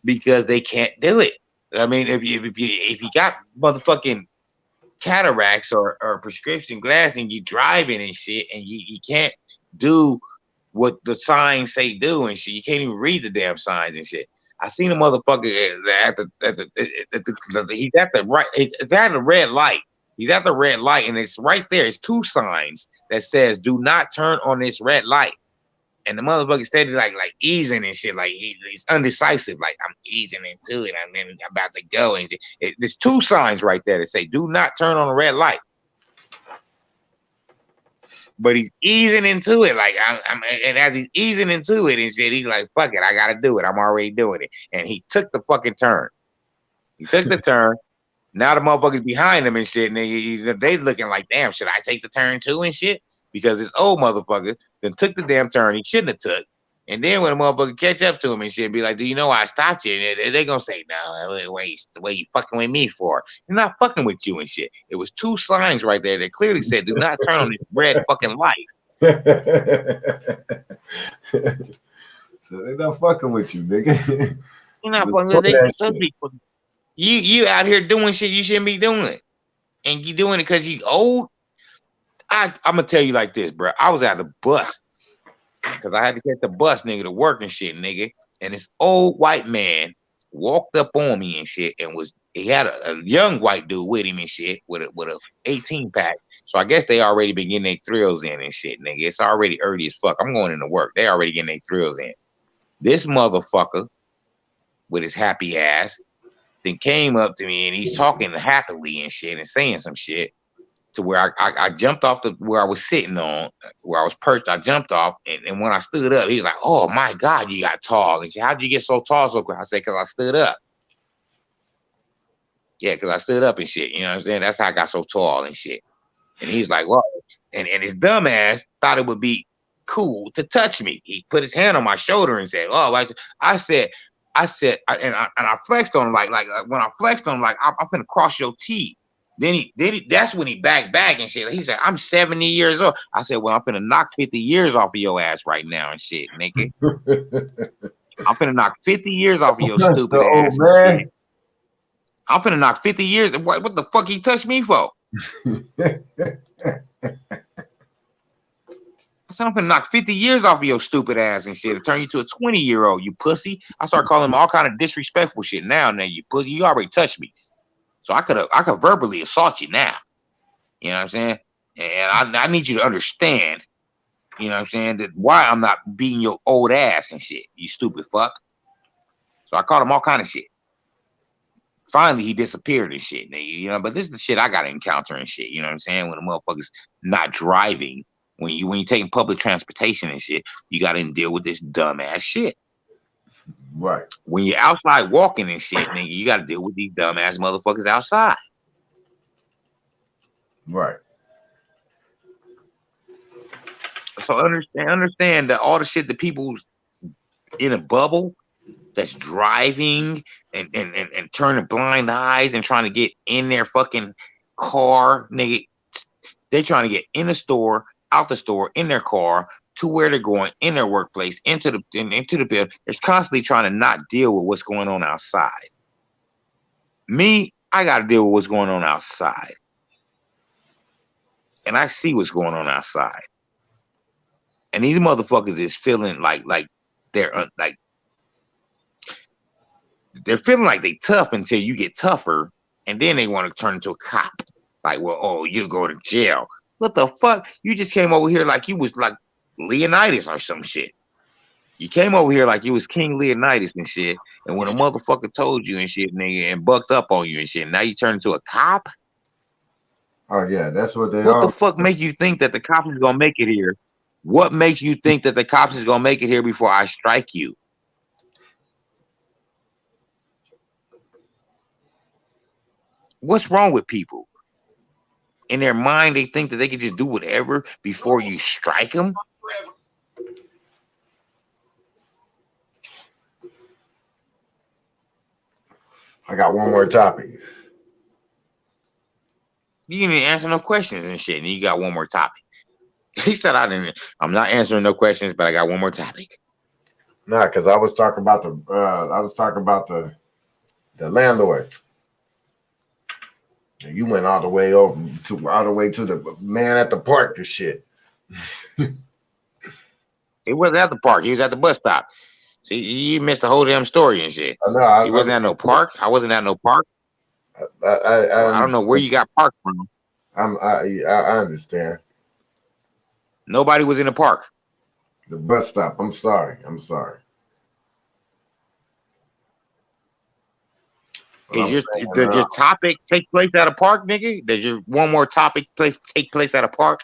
because they can't do it. I mean, if you got motherfucking cataracts or prescription glasses and you driving and shit, and you can't do what the signs say do and shit, you can't even read the damn signs and shit. I seen a motherfucker he's at the right. It's at the red light. He's at the red light, and it's right there. It's two signs that says "Do not turn on this red light." And the motherfucker steady like easing and shit, like he's undecisive. Like, I'm easing into it. I'm about to go. And there's two signs right there that say "Do not turn on the red light." But he's easing into it, like and as he's easing into it and shit, he's like, "Fuck it, I gotta do it. I'm already doing it." And he took the fucking turn. He took the turn. Now the motherfuckers behind him and shit, and they looking like, "Damn, should I take the turn too?" and shit. Because this old motherfucker then took the damn turn he shouldn't have took. And then when a motherfucker catch up to him and shit, be like, "Do you know why I stopped you?" And they gonna say, "No, what you fucking with me for? You're not fucking with you and shit." It was two signs right there that clearly said, "Do not turn on this red fucking light." So they not fucking with you, nigga. You're not fucking with people. You out here doing shit you shouldn't be doing. And you doing it because you old. I'm gonna tell you like this, bro. I was at the bus because I had to catch the bus, nigga, to work and shit, nigga. And this old white man walked up on me and shit, and he had a young white dude with him and shit with a 18 pack. So I guess they already been getting their thrills in and shit, nigga. It's already early as fuck. I'm going into work. They already getting their thrills in. This motherfucker with his happy ass then came up to me and he's talking happily and shit and saying some shit. To where I jumped off where I was sitting on, where I was perched. I jumped off, and when I stood up, he was like, "Oh my God, you got tall." And she, "How'd you get so tall so quick?" I said, "Because I stood up." Yeah, because I stood up and shit. You know what I'm saying? That's how I got so tall and shit. And he's like, "Well," and his dumb ass thought it would be cool to touch me. He put his hand on my shoulder and said, "Oh," I said, and I flexed on him like when I flexed on him, like, I'm gonna cross your teeth. Then that's when he back and shit. He said, "I'm 70 years old." I said, "Well, I'm finna knock 50 years off of your ass right now and shit, nigga. I'm finna knock 50 years off of your stupid ass. Man. I'm finna knock 50 years. What the fuck he touched me for?" I said, "I'm finna knock 50 years off of your stupid ass and shit and turn you to a 20-year-old, you pussy." I start calling him all kind of disrespectful shit now, you pussy. You already touched me. So I could verbally assault you now. You know what I'm saying? And I need you to understand, you know what I'm saying, that why I'm not beating your old ass and shit, you stupid fuck. So I called him all kind of shit. Finally, he disappeared and shit, you know, but this is the shit I gotta encounter and shit, you know what I'm saying? When a motherfucker's not driving, when you taking public transportation and shit, you gotta deal with this dumbass shit. Right. When you're outside walking and shit, nigga, you got to deal with these dumbass motherfuckers outside. Right. So understand that all the shit that people's in a bubble that's driving and turning blind eyes and trying to get in their fucking car, nigga. They're trying to get in the store, out the store, in their car, to where they're going, in their workplace, into the building. They're constantly trying to not deal with what's going on outside. Me, I got to deal with what's going on outside. And I see what's going on outside. And these motherfuckers is feeling like they're they're feeling like they tough until you get tougher, and then they want to turn into a cop. Like, well, oh, you go to jail. What the fuck? You just came over here like you was like Leonidas or some shit. You came over here like you was King Leonidas and shit, and when a motherfucker told you and shit, nigga, and bucked up on you and shit, now you turn into a cop? Oh yeah, that's what they are. What the fuck make you think that the cops is gonna make it here? What makes you think that the cops is gonna make it here before I strike you? What's wrong with people? In their mind, they think that they can just do whatever before you strike them. I got one more topic. You didn't even answer no questions and shit, and you got one more topic. He said, I'm not answering no questions, but I got one more topic. Nah, because I was talking about the landlord. You went all the way to the man at the park and shit. He wasn't at the park. He was at the bus stop. See, you missed the whole damn story and shit. He wasn't at no park. I wasn't at no park. I don't know where you got parked from. I understand. Nobody was in the park. The bus stop. I'm sorry. Does your topic take place at a park, nigga? Does your one more topic take place at a park?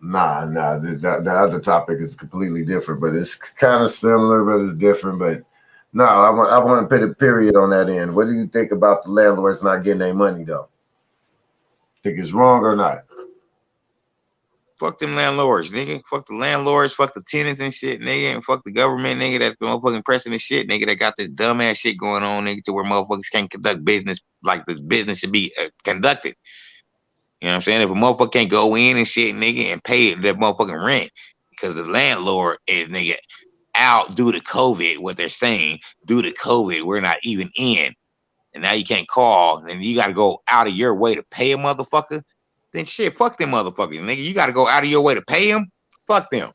Nah. The other topic is completely different, but it's kind of similar, but it's different. But no, I want to put a period on that end. What do you think about the landlords not getting their money though? Think it's wrong or not? Fuck them landlords, nigga. Fuck the landlords, fuck the tenants and shit, nigga, and fuck the government, nigga, that's motherfucking pressing the shit, nigga, that got this dumbass shit going on, nigga, to where motherfuckers can't conduct business like the business should be conducted. You know what I'm saying? If a motherfucker can't go in and shit, nigga, and pay that motherfucking rent because the landlord is, nigga, out due to COVID, what they're saying, due to COVID, we're not even in. And now you can't call, and you got to go out of your way to pay a motherfucker. Then shit, fuck them motherfuckers, nigga. You got to go out of your way to pay them. Fuck them.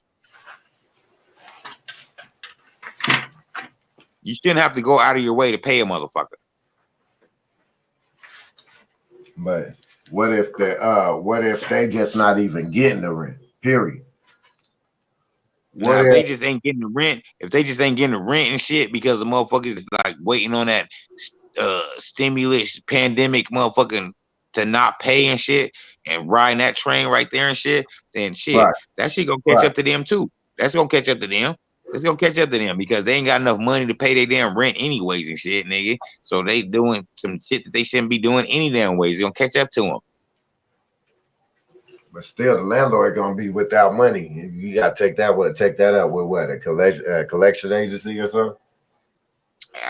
You shouldn't have to go out of your way to pay a motherfucker. But what if they just not even getting the rent? Period. Now, if they just ain't getting the rent, and shit because the motherfuckers is like waiting on that stimulus pandemic motherfucking to not pay and shit and riding that train right there and shit, then shit, right. That shit gonna catch up to them too. That's gonna catch up to them. It's gonna catch up to them because they ain't got enough money to pay their damn rent anyways and shit, nigga. So they doing some shit that they shouldn't be doing any damn ways. It's gonna catch up to them. But still, the landlord gonna be without money. You gotta take that out with what, a collection agency or something?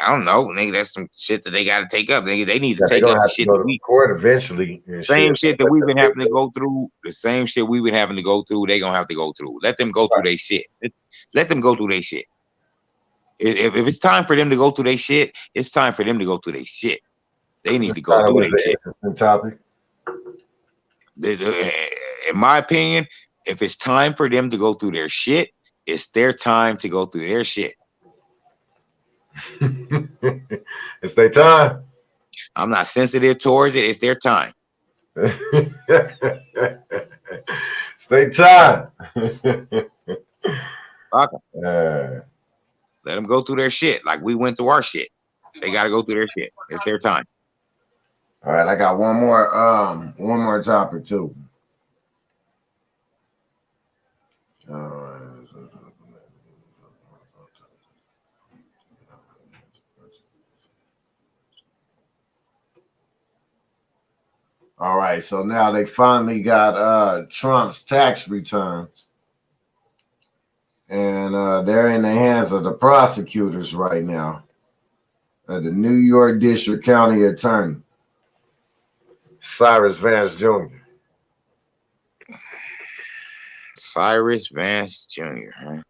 I don't know, nigga. That's some shit that they got to take up. Nigga, they need to take up the shit that we court eventually. Same shit that we've been having to go through. The same shit we've been having to go through. They gonna have to go through. Let them go through their shit. Let them go through their shit. If it's time for them to go through their shit, it's time for them to go through their shit. They need to go through their shit. Topic. In my opinion, if it's time for them to go through their shit, it's their time to go through their shit. It's their time. I'm not sensitive towards it. It's their time. It's their time. Let them go through their shit like we went through our shit. They got to go through their shit. It's their time. All right, I got one more topic too. All right, so now they finally got Trump's tax returns, and they're in the hands of the prosecutors right now. The New York District County Attorney, Cyrus Vance Jr. Cyrus Vance Jr., huh?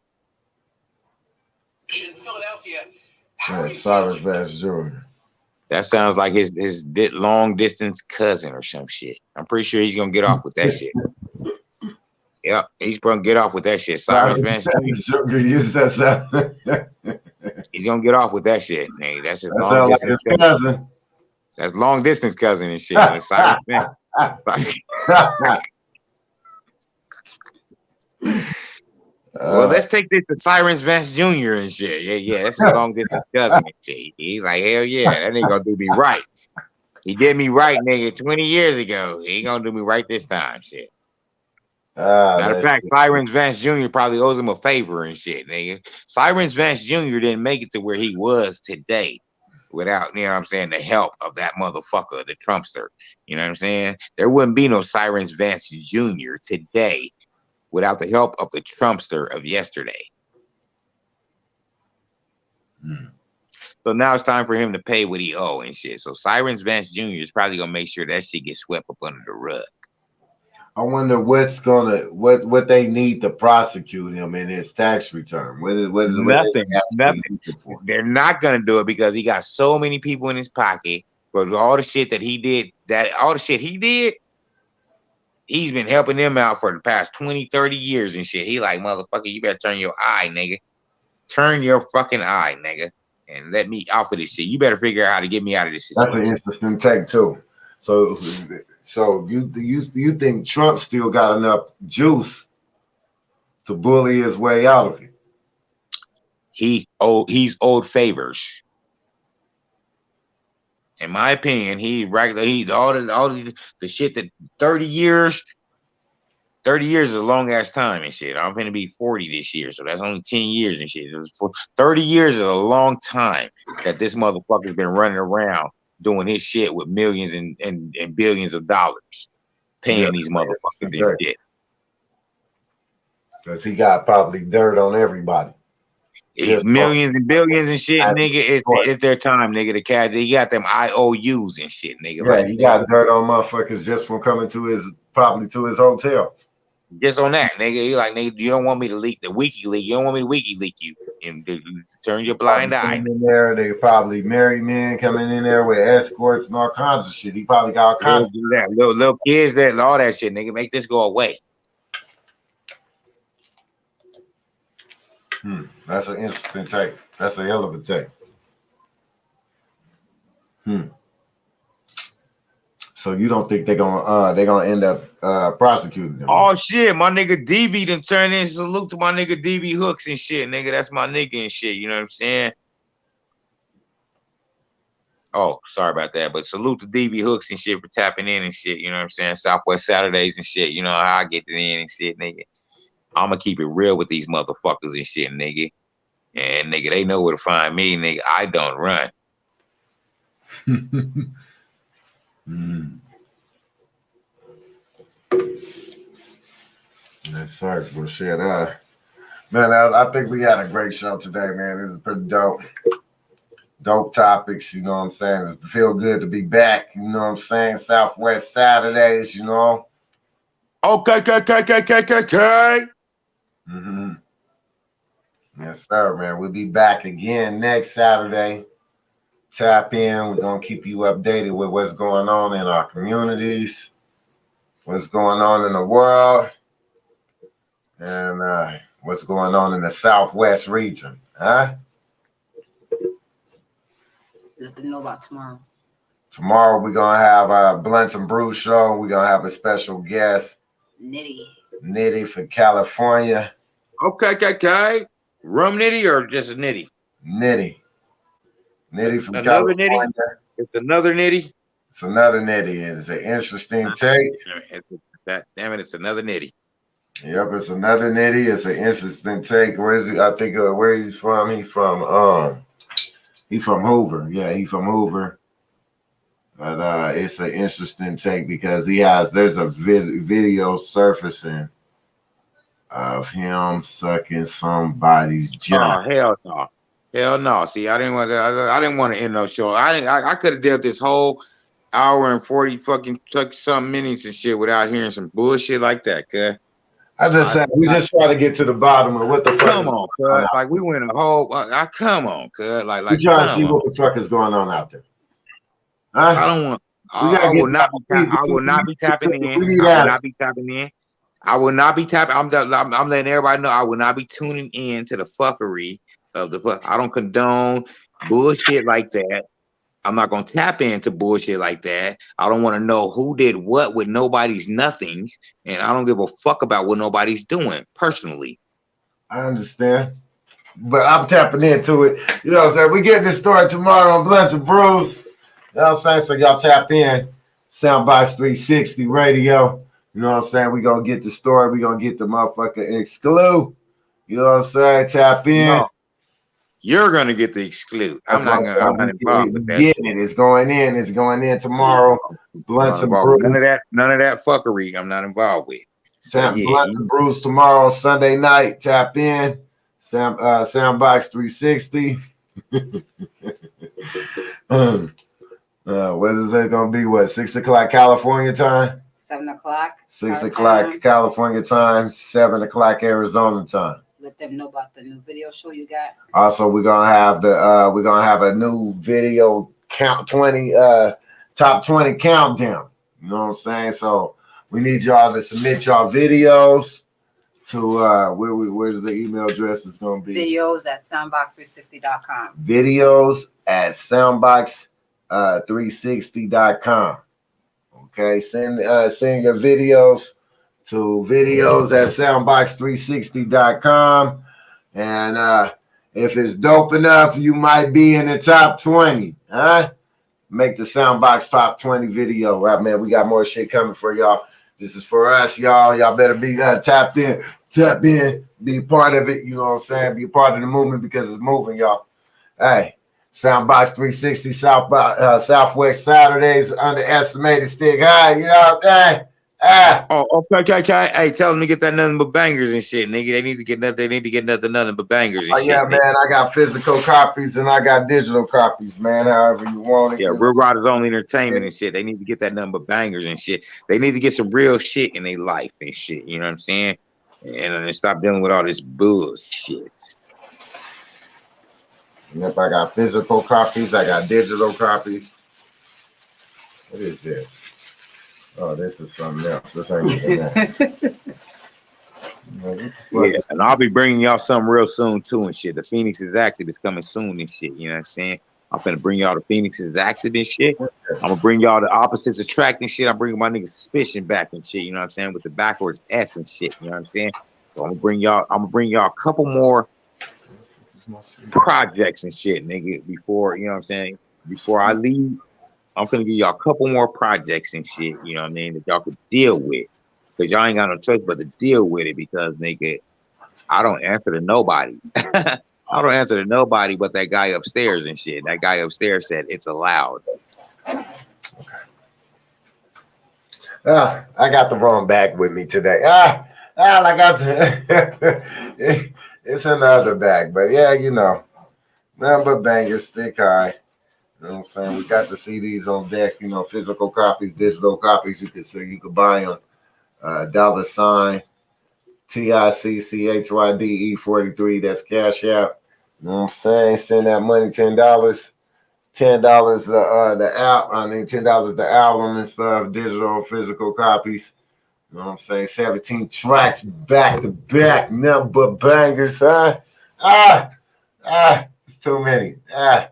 In Philadelphia. Yeah, Cyrus Vance Jr. That sounds like his long distance cousin or some shit. I'm pretty sure he's gonna get off with that shit. Yep, he's gonna get off with that shit. Cyrus Vance Jr. He's gonna get off with that shit. Hey, that's his long distance cousin. That's long distance cousin and shit. Cyrus Vance. Well, let's take this to Cyrus Vance Jr. and shit. Yeah, that's his long distance cousin and shit. He's like, hell yeah, that nigga gonna do me right. He did me right, nigga, 20 years ago. He ain't gonna do me right this time, shit. Matter of fact, Cyrus Vance Jr. probably owes him a favor and shit, nigga. Cyrus Vance Jr. didn't make it to where he was today without, you know what I'm saying, the help of that motherfucker, the Trumpster. You know what I'm saying? There wouldn't be no Cyrus Vance Jr. today without the help of the Trumpster of yesterday. So now it's time for him to pay what he owe and shit. So Cyrus Vance Jr. is probably gonna make sure that shit gets swept up under the rug. I wonder what they need to prosecute him in his tax return. Nothing. They're not gonna do it because he got so many people in his pocket for all the shit that he did. He's been helping them out for the past 20, 30 years and shit. He like, motherfucker, you better turn your eye, nigga. Turn your fucking eye, nigga, and let me off of this shit. You better figure out how to get me out of this situation. That's an interesting take too. So you think Trump still got enough juice to bully his way out of it? He's owed favors. In my opinion, he's all the shit that 30 years is a long ass time and shit. I'm gonna be 40 this year, so that's only 10 years and shit. 30 years is a long time that this motherfucker's been running around doing his shit with millions and billions of dollars, paying these motherfuckers and shit. Because he got probably dirt on everybody. Millions and billions and shit, nigga. It's their time, nigga. The cat, he got them IOUs and shit, nigga. Yeah, like, he got dirt on motherfuckers just from coming to his hotels. Just on that, nigga. He like, nigga, you don't want me to leak the WikiLeaks. You don't want me to WikiLeak you and turn your blind eye. In there, they probably married men coming in there with escorts and all kinds of shit. He probably got all kinds of that. Little kids, that all that shit, nigga. Make this go away. That's an interesting take. That's a hell of a take. So you don't think they're gonna end up prosecuting them? Oh shit, my nigga DB done turned in. Salute to my nigga DB Hooks and shit, nigga. That's my nigga and shit. You know what I'm saying? Oh, sorry about that, but salute to DB Hooks and shit for tapping in and shit. You know what I'm saying? Southwest Saturdays and shit. You know how I get it in and shit, nigga. I'm gonna keep it real with these motherfuckers and shit, nigga. And nigga, they know where to find me, nigga. I don't run. Yes, sir. Well, shit. Man, I think we had a great show today, man. It was pretty dope. Dope topics, you know what I'm saying? It feel good to be back, you know what I'm saying? Southwest Saturdays, you know. Okay. Yes, sir, man. We'll be back again next Saturday. Tap in. We're going to keep you updated with what's going on in our communities, what's going on in the world, and what's going on in the Southwest region. Huh? Nothing to know about tomorrow. Tomorrow we're going to have a Blunts and Brew show. We're going to have a special guest. Nitty from California. Okay. Rum Nitty or just a Nitty? Nitty from California. Nitty? It's another Nitty? It's another Nitty. It's an interesting take. Damn it, it's another Nitty. Yep, it's another Nitty. It's an interesting take. Where is he? I think where he's from. He's from Hoover. Yeah, he's from Hoover. But it's an interesting take because there's a video surfacing of him sucking somebody's junk. Oh, hell no. See, I didn't want to end no show. I could have dealt this whole hour and 40 fucking something minutes and shit without hearing some bullshit like that, cuz. I just said we just try to get to the bottom of what the fuck. Come on, cuz. Like we went a whole. come on, cuz. Like we trying to see what the fuck is going on out there. Huh? I don't want. I will not be tapping in. I will not be tapping. I'm letting everybody know I will not be tuning in to the fuckery of the fuck. I don't condone bullshit like that. I'm not gonna tap into bullshit like that. I don't want to know who did what with nobody's nothing, and I don't give a fuck about what nobody's doing personally. I understand. But I'm tapping into it. You know what I'm saying? We get this story tomorrow on Blunts and Brews. You know what I'm saying? So y'all tap in. Soundbox 360 radio. You know what I'm saying? We're going to get the story. We're going to get the motherfucking exclude. You know what I'm saying? Tap in. No, you're going to get the exclude. I'm not involved with that. Getting it. It's going in. It's going in tomorrow. Blunts and Brews. None of that fuckery I'm not involved with. So, Blunts and Brews tomorrow, Sunday night. Tap in. Soundbox 360. What is that going to be? What, 6 o'clock California time? 7 o'clock. 6 o'clock California time, 7 o'clock Arizona time. Let them know about the new video show you got. Also, we're gonna have a new video top 20 countdown. You know what I'm saying? So we need y'all to submit y'all videos to where's the email address? It's gonna be videos at soundbox360.com. Videos at soundbox360.com. Okay, send your videos to videos at soundbox360.com. And if it's dope enough, you might be in the top 20. Huh? Make the Soundbox top 20 video. Right, man, we got more shit coming for y'all. This is for us, y'all. Y'all better be tapped in. Tap in. Be part of it. You know what I'm saying? Be part of the movement because it's moving, y'all. Hey. Soundbox 360 Southwest Saturdays underestimated stick high, you know. Oh, okay. Hey, tell them to get that nothing but bangers and shit, nigga. They need to get nothing but bangers and shit. Yeah, nigga. Man, I got physical copies and I got digital copies, man. However you want it. Yeah, Real Riders Only Entertainment and shit. They need to get that nothing but bangers and shit. They need to get some real shit in their life and shit. You know what I'm saying? And stop dealing with all this bullshit. Yep, I got physical copies. I got digital copies. What is this? Oh, this is something else. This ain't even that. Yeah, and I'll be bringing y'all something real soon too and shit. The Phoenix is Active is coming soon and shit. You know what I'm saying? I'm finna bring y'all the Phoenix is Active and shit. I'm gonna bring y'all the Opposites Attract and shit. I'm bringing my nigga Suspicion back and shit. You know what I'm saying? With the backwards S and shit. You know what I'm saying? So I'm gonna bring y'all a couple more projects and shit, nigga, before, you know what I'm saying, before I leave. I'm gonna give y'all a couple more projects and shit, you know what I mean, that y'all could deal with, because y'all ain't got no choice but to deal with it, because nigga, I don't answer to nobody. I don't answer to nobody but that guy upstairs and shit. That guy upstairs said it's allowed. I got the wrong bag with me today. I got the it's another bag, but yeah, you know, nothing but bangers, stick high. You know what I'm saying? We got the CDs on deck, you know, physical copies, digital copies. You could buy them. $sign TICCHYDE43. That's Cash App. You know what I'm saying? Send that money, $10. $10 $10 the album and stuff, digital, physical copies. You know what I'm saying? 17 tracks back to back, nothing but bangers, huh? It's too many. Yeah.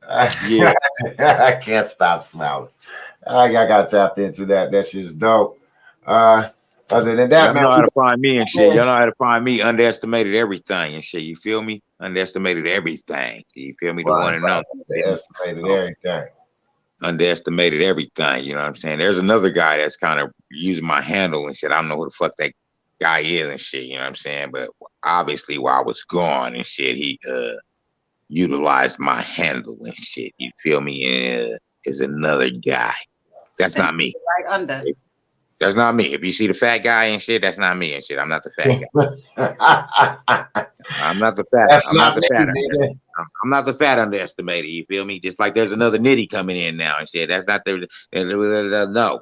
I can't stop smiling. I got tapped into that. That shit's dope. Other than that, y'all know how to find me and shit. Y'all know how to find me. Underestimated everything and shit. You feel me? Underestimated everything. You feel me? The one and only. Underestimated everything. Underestimated everything. You know what I'm saying? There's another guy that's kind of using my handle and shit. I don't know who the fuck that guy is and shit. You know what I'm saying? But obviously, while I was gone and shit, he utilized my handle and shit. You feel me? Is another guy. That's not me. Right under. That's not me. If you see the fat guy and shit, that's not me and shit. I'm not the fat guy. I'm not the fat. I'm not the fat. I'm not the fat underestimated. You feel me? Just like there's another nitty coming in now and shit. That's not the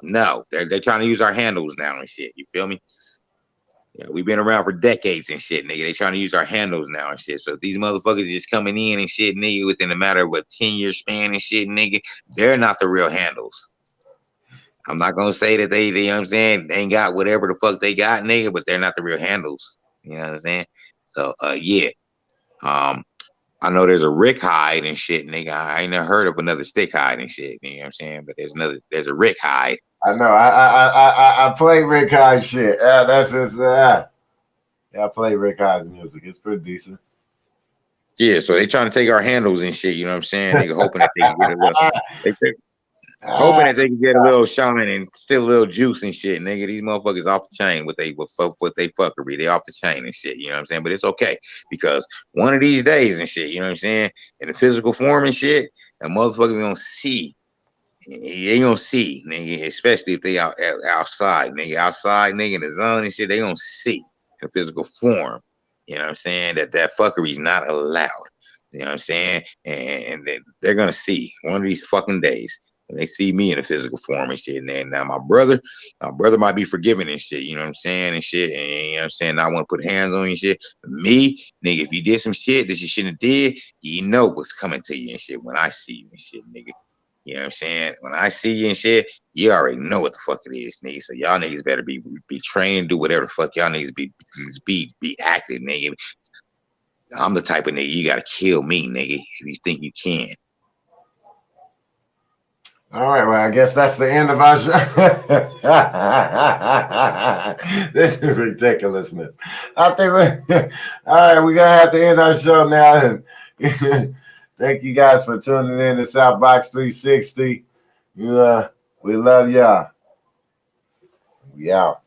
no. They're trying to use our handles now and shit. You feel me? Yeah, we've been around for decades and shit, nigga. They trying to use our handles now and shit. So if these motherfuckers just coming in and shit, nigga, within a matter of a 10-year span and shit, nigga, they're not the real handles. I'm not gonna say that they you know what I'm saying, they ain't got whatever the fuck they got, nigga, but they're not the real handles. You know what I'm saying? So yeah. I know there's a Rick Hyde and shit, nigga. I ain't never heard of another Stick Hyde and shit, you know what I'm saying? But there's a Rick Hyde. I know. I play Rick Hyde shit. That's just Yeah, I play Rick Hyde's music. It's pretty decent. Yeah, so they trying to take our handles and shit. You know what I'm saying? They hoping that they can get a little. Hoping that they can get a little shine and still a little juice and shit, nigga. These motherfuckers off the chain with they fuckery. They off the chain and shit. You know what I'm saying? But it's okay because one of these days and shit, you know what I'm saying? In the physical form and shit, that motherfuckers gonna see. They gonna see, nigga, especially if they outside, nigga, nigga, in the zone and shit. They gonna see in physical form. You know what I'm saying? That fuckery's not allowed. You know what I'm saying? And they're gonna see one of these fucking days. And they see me in a physical form and shit. And then now my brother might be forgiving and shit, you know what I'm saying? And shit. And you know what I'm saying? I want to put hands on you and shit. Me, nigga, if you did some shit that you shouldn't have did, you know what's coming to you and shit when I see you and shit, nigga. You know what I'm saying? When I see you and shit, you already know what the fuck it is, nigga. So y'all niggas better be trained, do whatever the fuck y'all niggas be active, nigga. I'm the type of nigga you gotta kill me, nigga, if you think you can. All right, well, I guess that's the end of our show. This is ridiculousness. I think all right, we're gonna have to end our show now. And thank you guys for tuning in to Southbox 360. We love y'all. We out.